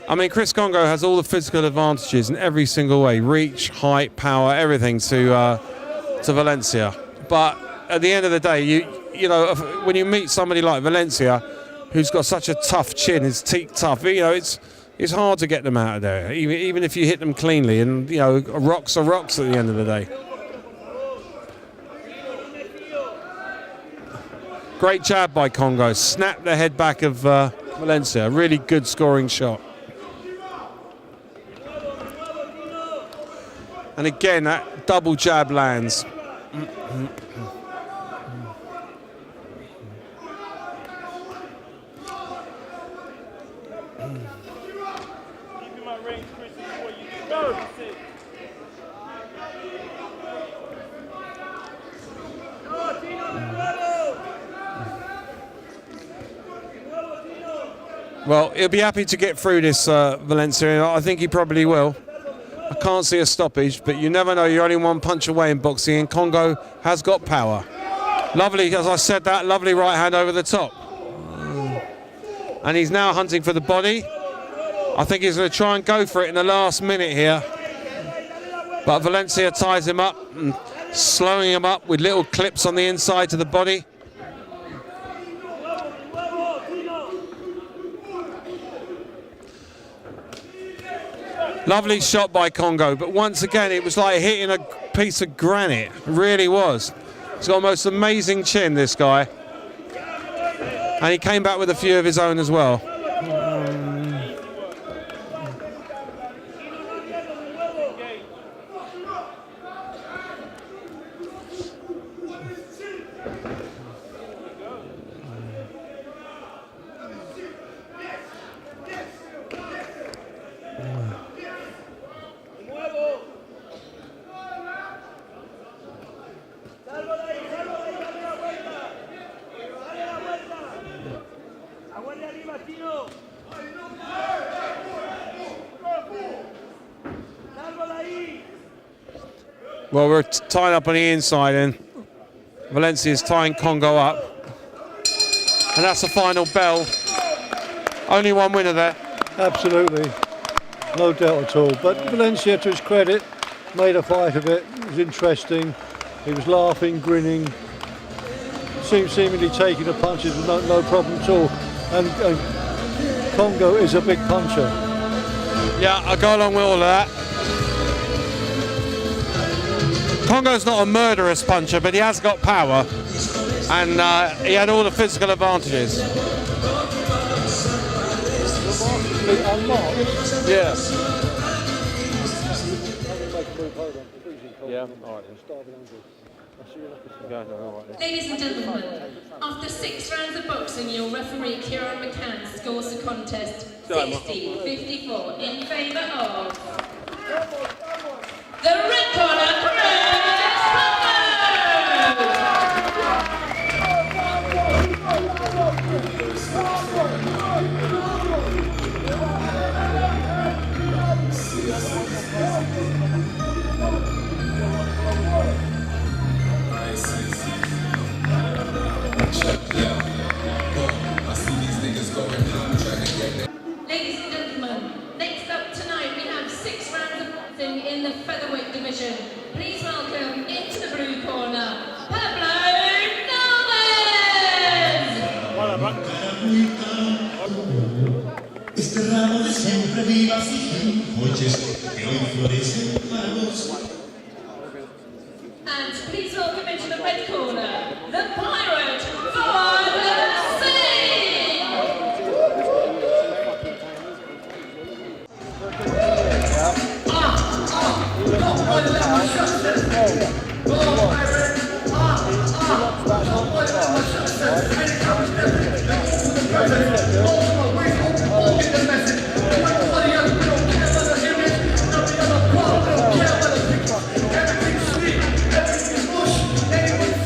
I mean, Chris Kongo has all the physical advantages in every single way: reach, height, power, everything to Valencia. But at the end of the day, you know, when you meet somebody like Valencia, who's got such a tough chin, his teeth tough, you know, it's hard to get them out of there, even if you hit them cleanly. And you know, rocks are rocks at the end of the day. Great jab by Kongo. Snapped the head back of Valencia. Really good scoring shot. And again, that double jab lands. Well, he'll be happy to get through this, Valencia. I think he probably will. I can't see a stoppage, but you never know. You're only one punch away in boxing, and Kongo has got power. Lovely, as I said, that lovely right hand over the top. And he's now hunting for the body. I think he's going to try and go for it in the last minute here. But Valencia ties him up, and slowing him up with little clips on the inside to the body. Lovely shot by Kongo, but once again it was like hitting a piece of granite. It really was. He's got the most amazing chin, this guy. And he came back with a few of his own as well. Well, we're tied up on the inside, and Valencia's tying Kongo up. And that's the final bell. Only one winner there. Absolutely, no doubt at all. But Valencia, to his credit, made a fight of it. It was interesting. He was laughing, grinning, seemingly taking the punches with no problem at all. And Kongo is a big puncher. Yeah, I go along with all of that. Kongo's not a murderous puncher, but he has got power, and he had all the physical advantages. Yeah. Yeah. All right. Ladies and gentlemen, after 6 rounds of boxing, your referee Kieran McCann scores the contest 60-54 in favour of the red corner, Chris Ladies and gentlemen, next up tonight we have 6 rounds of boxing in the featherweight division. Please welcome into the blue corner, Pablo Este ramo de siempre viva siguen coches que hoy florecen magos. And please welcome into the red corner, the pirate, Valencia! No,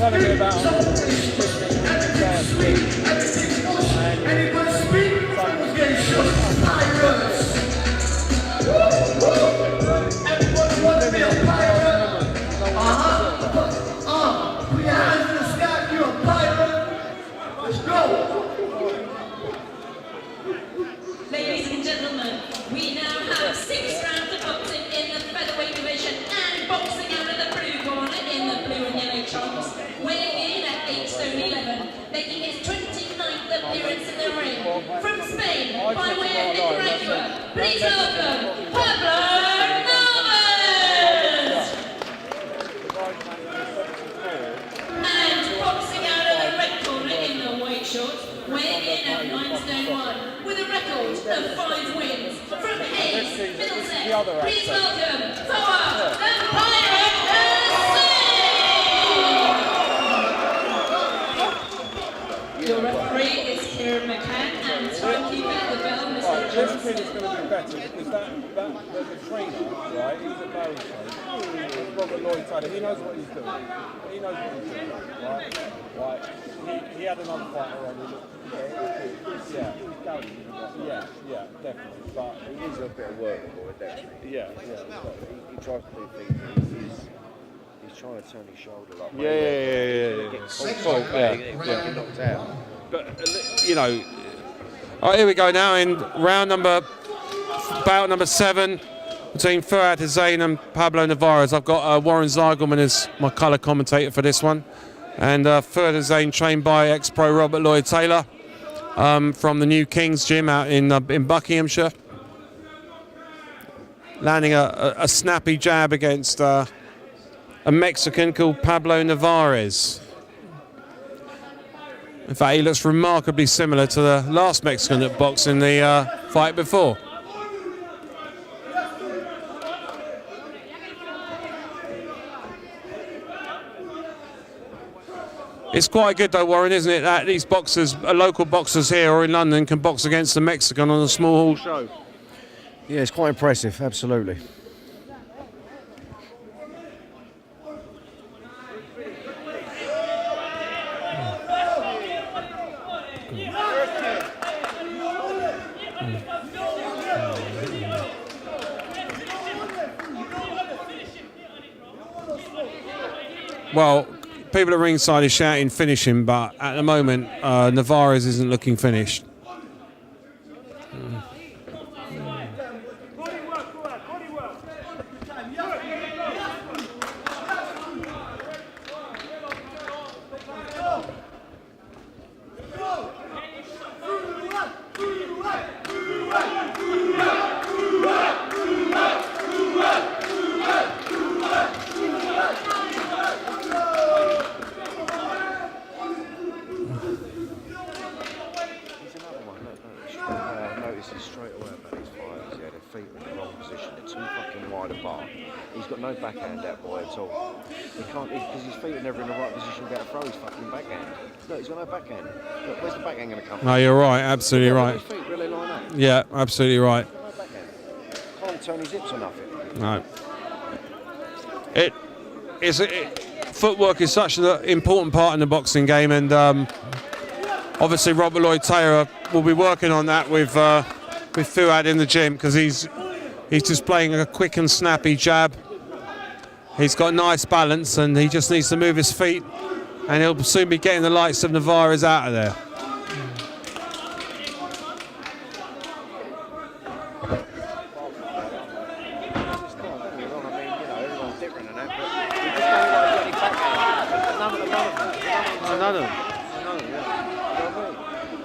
telling me about Ladies and gentlemen, we now have 6 rounds of boxing in the featherweight division and boxing out of the blue corner in the blue and yellow trunks, weighing in at 8 stone 11, making his 29th appearance in the ring. From Spain, by way of Nicaragua, please welcome Pablo Navas! And boxing out of the red corner in the white shorts, weighing in at 9 stone 1, with a record of 5 wins. From Hayes, Middlesex, please welcome Foa, the Pirate Hussein! Your referee is Kieran McCann and timekeeper at the bell, Mr. this kid is going to be better because the trainer, right, he's at Valencia, Robert Lloyd Taylor, he knows what he's doing. He knows what he's doing, right? He had another fighter on, yeah, definitely. But he needs a bit of work for it, definitely. Yeah. He tries to do things. He's trying to turn his shoulder like Yeah. Knocked out. But you know, all right, here we go now in bout number 7 between Fuad Hussein and Pablo Navarez. I've got Warren Zeigelman as my colour commentator for this one, and Fuad Hussein trained by ex-pro Robert Lloyd Taylor from the New King's Gym out in Buckinghamshire, landing a snappy jab against a Mexican called Pablo Navarez. In fact, he looks remarkably similar to the last Mexican that boxed in the fight before. It's quite good though, Warren, isn't it, that these boxers, local boxers here or in London, can box against a Mexican on a small hall show? Yeah, it's quite impressive, absolutely. Well, people at ringside are shouting finish him, but at the moment Navarez isn't looking finished. He's got no backhand, that boy, at all. He can't, because his feet are never in the right position to be able to throw his fucking backhand. Look, he's got no backhand. Look, where's the backhand going to come from? No, you're right, absolutely right. His feet really line up. Yeah, absolutely right. No backhand. Can't turn his hips or nothing. No. Footwork is such an important part in the boxing game, and obviously Robert Lloyd Taylor will be working on that with Fuad in the gym, because he's displaying a quick and snappy jab. He's got nice balance, and he just needs to move his feet, and he'll soon be getting the likes of Navarez out of there.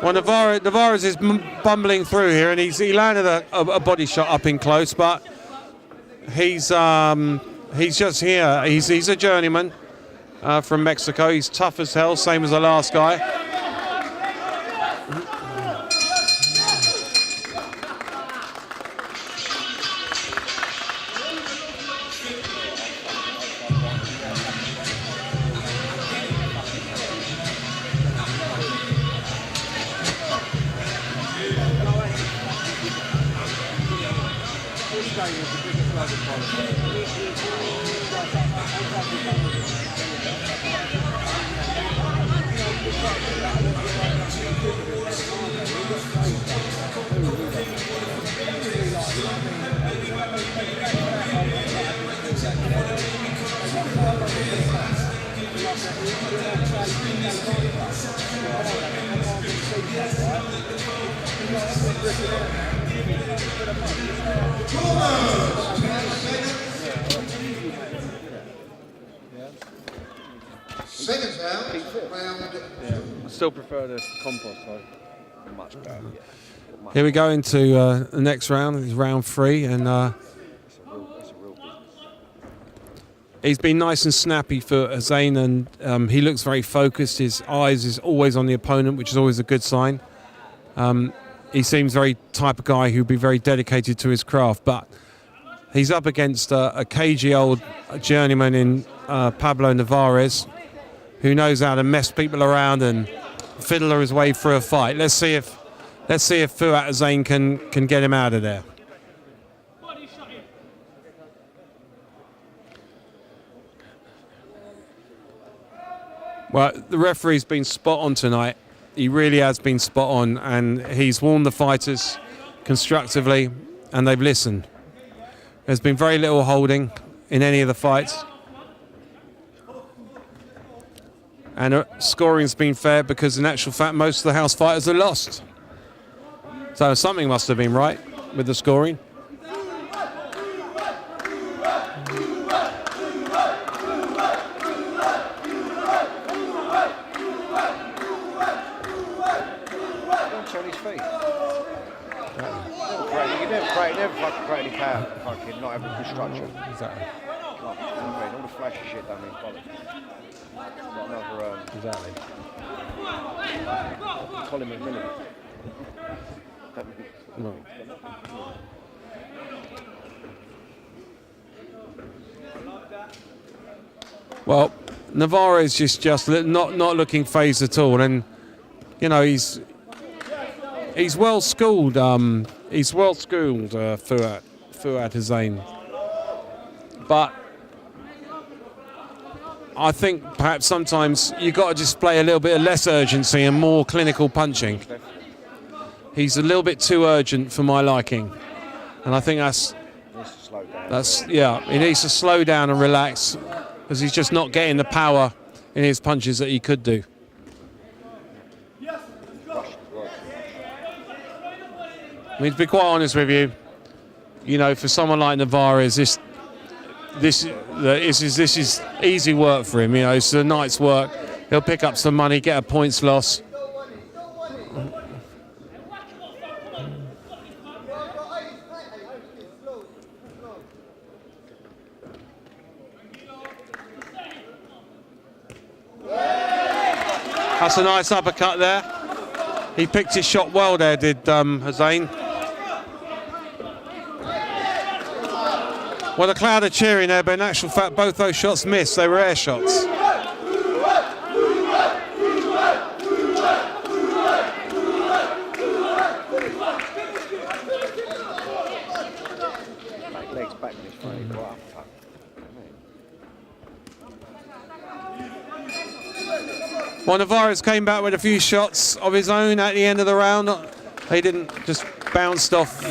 Well, Navarez is bumbling through here, and he landed a body shot up in close, but he's just here. He's a journeyman from Mexico. He's tough as hell, same as the last guy. Seconds out, round I still prefer the compost though. Much better. Here we go into the next round. It's round 3, and It's a real business. he's been nice and snappy for Zane, and he looks very focused. His eyes is always on the opponent, which is always a good sign. He seems very type of guy who'd be very dedicated to his craft, but he's up against a cagey old journeyman in Pablo Nevarez, who knows how to mess people around and fiddle his way through a fight. Let's see if Fuat Zane can get him out of there. Well, the referee's been spot on tonight. He really has been spot on, and he's warned the fighters constructively, and they've listened. There's been very little holding in any of the fights. And scoring's been fair because, in actual fact, most of the house fighters are lost. So something must have been right with the scoring. Never fucking create any power, fucking not having good structure. Exactly. Like, you know what I mean? All the flashy shit don't mean bollocks. Got another, Exactly. Colin McMillan. No. Well, Navarro's just not looking phased at all, and you know he's well schooled. He's well schooled, Fuat Zane. But I think perhaps sometimes you've got to display a little bit of less urgency and more clinical punching. He's a little bit too urgent for my liking, and I think that's yeah. He needs to slow down and relax, because he's just not getting the power in his punches that he could do. I mean, to be quite honest with you, you know, for someone like Nevarez, this is easy work for him. You know, it's a night's work. He'll pick up some money, get a points loss. That's a nice uppercut there. He picked his shot well there, did Zane. Well, the crowd are cheering there, but in actual fact, both those shots missed. They were air shots. Legs back in his front, quite uppercut. Well, Navarez came back with a few shots of his own at the end of the round. He didn't just bounced off.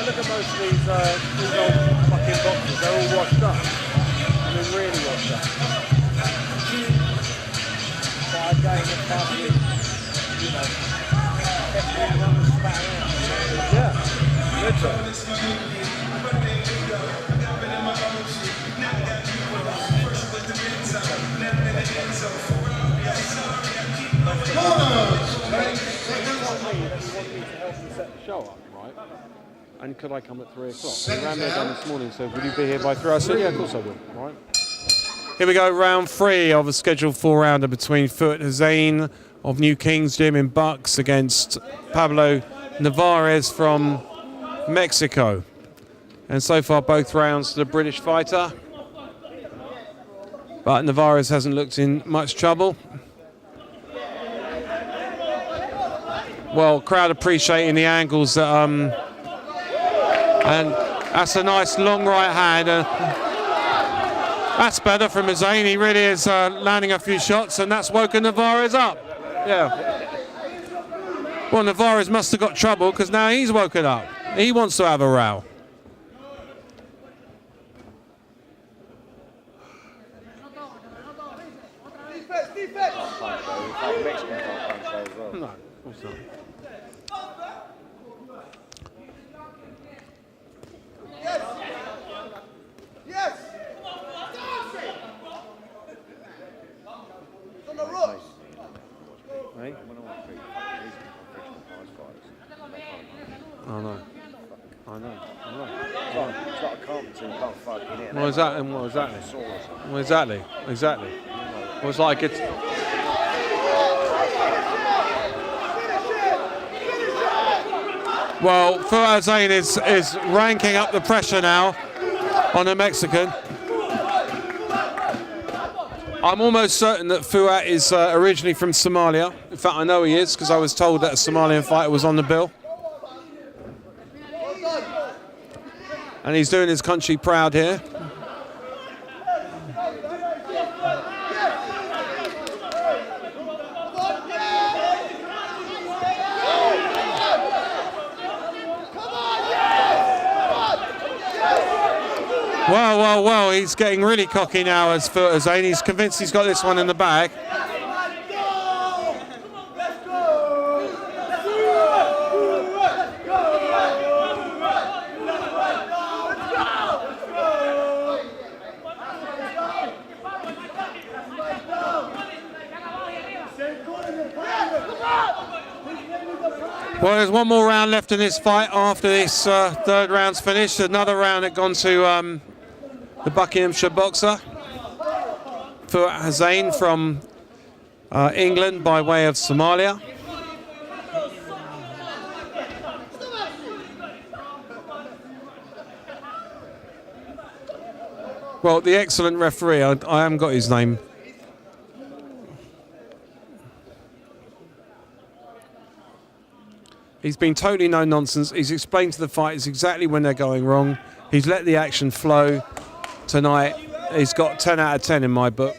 Look at most of these old fucking boxes, they're all washed up. I mean, really washed up. But again, it's fucking, you know, everyone spat around. Yeah, literally. And could I come at 3 o'clock? We ran there down this morning, so would you be here by 3? I said, yeah, of course I will. All right. Here we go, round 3 of a scheduled 4-rounder between Fuat Zane of New King's Gym in Bucks against Pablo Nevarez from Mexico. And so far, both rounds to the British fighter. But Nevarez hasn't looked in much trouble. Well, crowd appreciating the angles that and that's a nice long right hand. That's better from Hussein. He really is landing a few shots, and that's woken Navarez up. Yeah. Well, Navarez must have got trouble because now he's woken up. He wants to have a row. No, of course not. Yes! On the rocks! Right? I know. I know. It's like a carpenter who can't fucking hit. What exactly? What exactly? Well, exactly. Exactly. Well, it's like it's. Well, Fuat Zain is ranking up the pressure now on the Mexican. I'm almost certain that Fuat is originally from Somalia. In fact, I know he is because I was told that a Somalian fighter was on the bill. And he's doing his country proud here. Well, he's getting really cocky now as Fuat Zain. He's convinced he's got this one in the bag. Well, there's one more round left in this fight after this third round's finished. Another round had gone to the Buckinghamshire boxer, Fuat Zain from England by way of Somalia. Well, the excellent referee, I haven't got his name. He's been totally no nonsense. He's explained to the fighters exactly when they're going wrong. He's let the action flow tonight. He's got 10 out of 10 in my book.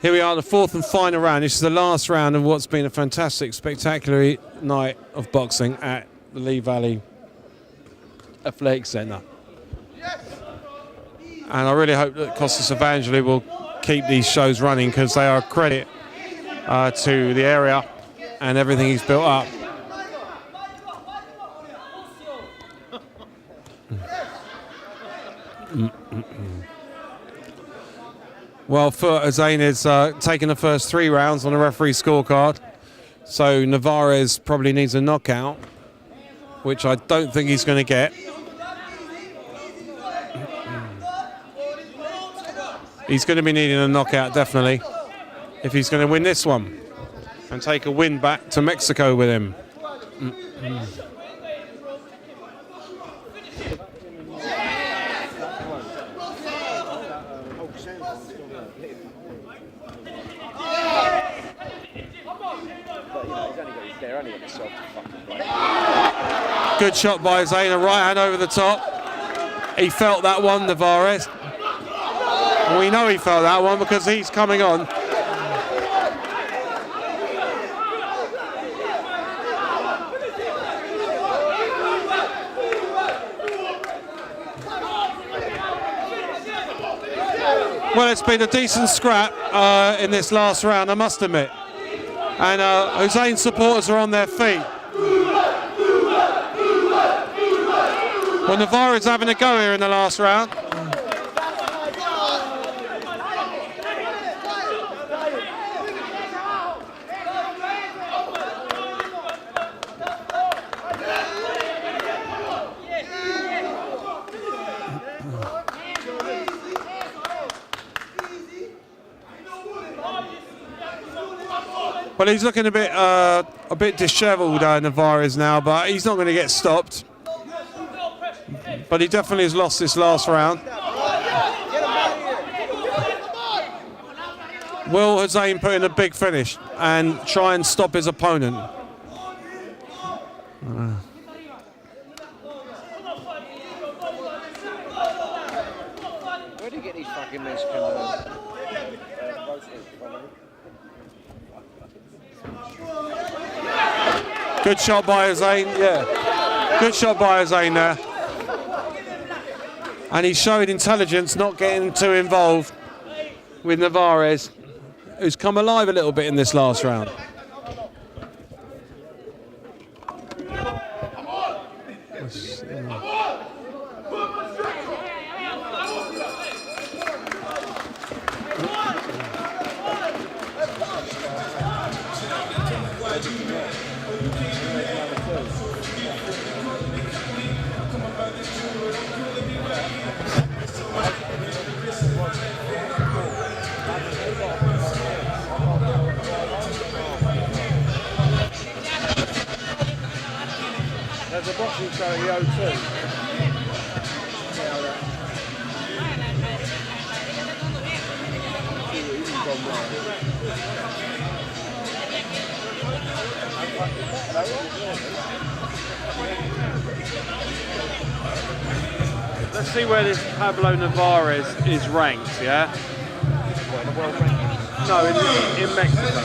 Here we are, the fourth and final round. This is the last round of what's been a fantastic, spectacular night of boxing at the Lee Valley Athletic Centre. And I really hope that Costas Evangelou will keep these shows running because they are a credit to the area and everything he's built up. Well, Fuat Zain is taking the first 3 rounds on the referee scorecard. So Navarez probably needs a knockout, which I don't think he's going to get. He's going to be needing a knockout, definitely, if he's going to win this one and take a win back to Mexico with him. Good shot by Zain, a right hand over the top. He felt that one, Navarez. We know he felt that one because he's coming on. Well, it's been a decent scrap in this last round, I must admit. And Hussein's supporters are on their feet. Well, Navarro's having a go here in the last round. Well, he's looking a bit dishevelled, Navarez now, but he's not going to get stopped. But he definitely has lost this last round. Will Hussein put in a big finish and try and stop his opponent? Where do you get these fucking Mexicans? Good shot by Hussein, yeah. Good shot by Hussein there. And he showed intelligence, not getting too involved with Navarez, who's come alive a little bit in this last round. There's a boxing show at the O2. Let's see where this Pablo Navarez is ranked, yeah? No, in Mexico.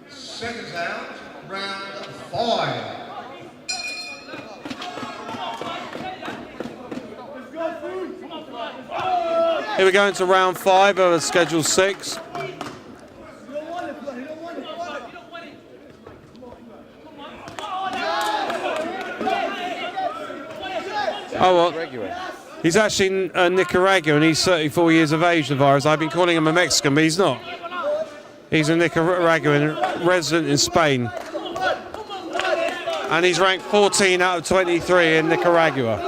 Seconds out, round 5. Here we go into round 5 of schedule 6. Oh, well, he's actually Nicaraguan and he's 34 years of age, Navarez. I've been calling him a Mexican, but he's not. He's a Nicaraguan resident in Spain. And he's ranked 14 out of 23 in Nicaragua.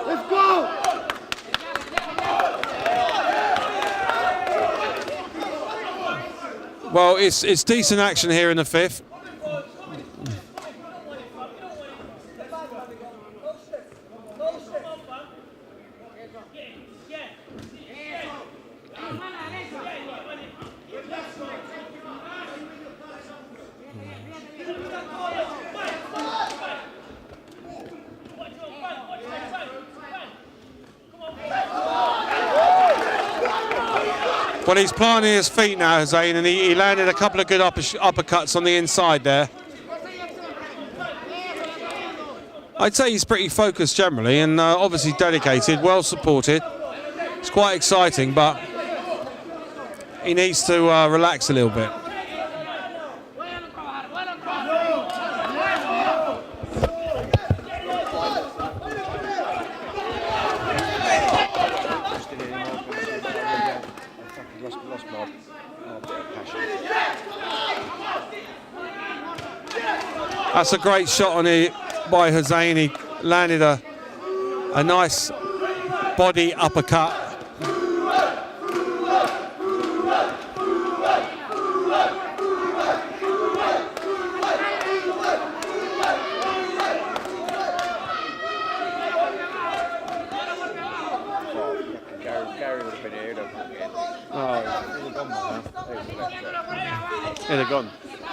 Let's go! Well, it's decent action here in the 5th. Well, he's planting his feet now, Hussein, and he landed a couple of good uppercuts on the inside there. I'd say he's pretty focused generally and obviously dedicated, well supported. It's quite exciting, but he needs to relax a little bit. That's a great shot on it by Hussein. He landed a nice body uppercut. Gary would have been here. Yeah, they're gone. I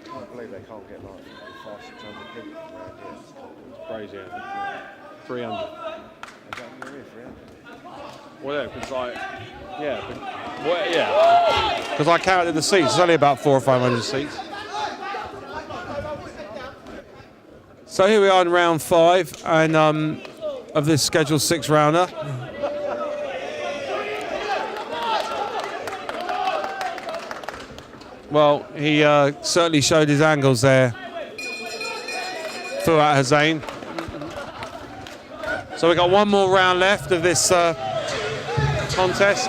can't believe they can't get like 500-600 people around here. It's crazy, isn't it? 300. Is that near 300? Well, yeah, because because I counted the seats. It's only about 400 or 500 seats. So here we are in round 5 and of this scheduled 6 rounder. Well, he certainly showed his angles there, Fuat Hussein. So we've got one more round left of this contest.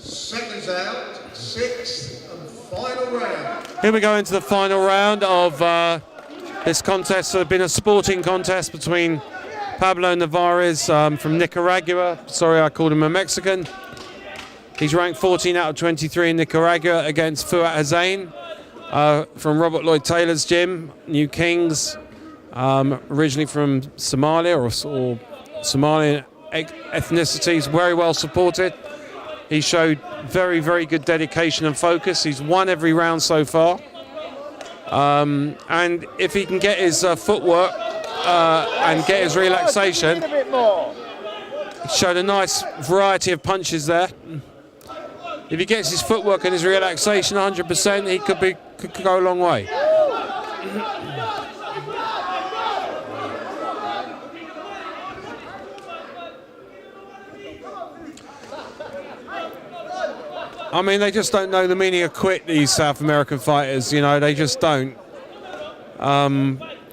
Seconds out, 6th and final round. Here we go into the final round of this contest. So it's been a sporting contest between Pablo Narvaez from Nicaragua. Sorry, I called him a Mexican. He's ranked 14 out of 23 in Nicaragua against Fuat Hussein from Robert Lloyd Taylor's gym, New Kings, originally from Somalia or Somalian ethnicities, very well supported. He showed very, very good dedication and focus. He's won every round so far. And if he can get his footwork and get his relaxation, he showed a nice variety of punches there. If he gets his footwork and his relaxation 100%, he could go a long way. I mean, they just don't know the meaning of quit, these South American fighters, you know, they just don't.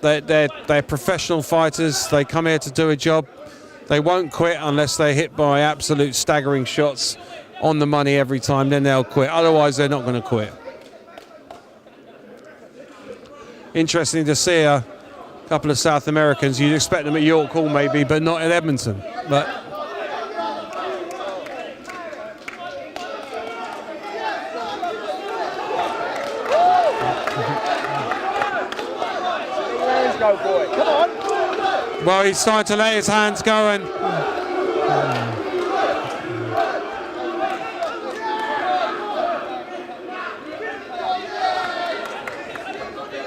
They're professional fighters, they come here to do a job. They won't quit unless they're hit by absolute staggering shots on the money every time, then they'll quit. Otherwise, they're not going to quit. Interesting to see a couple of South Americans. You'd expect them at York Hall maybe, but not in Edmonton. But Go, boy. Come on. well, he's starting to let his hands go, and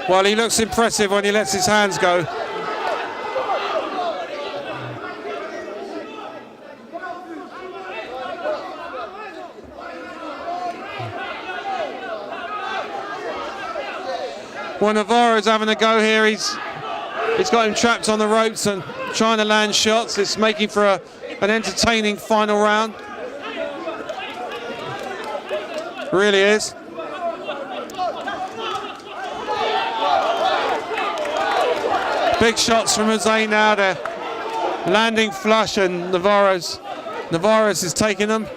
well, he looks impressive when he lets his hands go. Well, Navarro's having a go here. He's got him trapped on the ropes and trying to land shots. It's making for an entertaining final round. Really is. Big shots from Hussein now. They're landing flush, and Navarro's is taking them.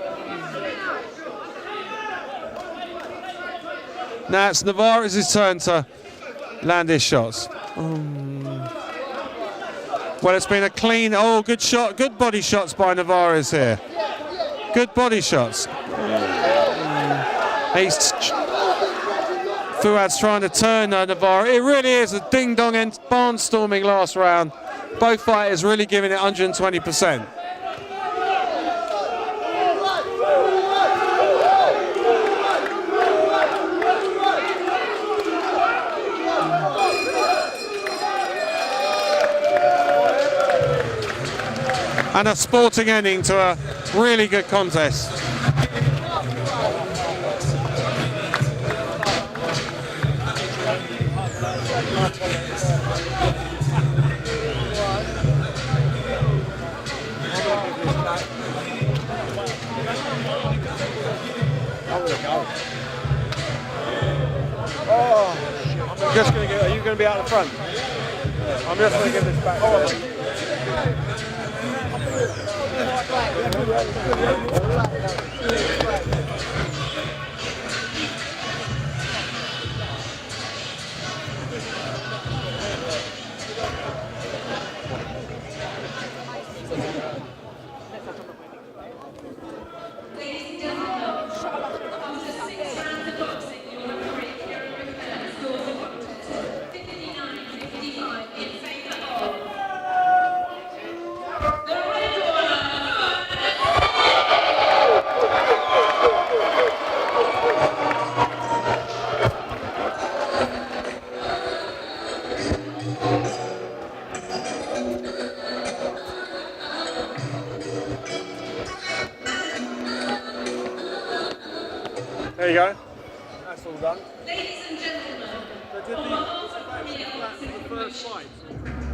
Now it's Navarro's turn to land his shots. Well, it's been a clean, good shot, good body shots by Navarro's here. Good body shots. Fuad's trying to turn Navarro. It really is a ding-dong and barnstorming last round. Both fighters really giving it 120%. And a sporting ending to a really good contest. I'm just going to get. Are you going to be out the front? I'm just going to give this back. There you go. That's all done. Ladies and gentlemen, So did the first fight?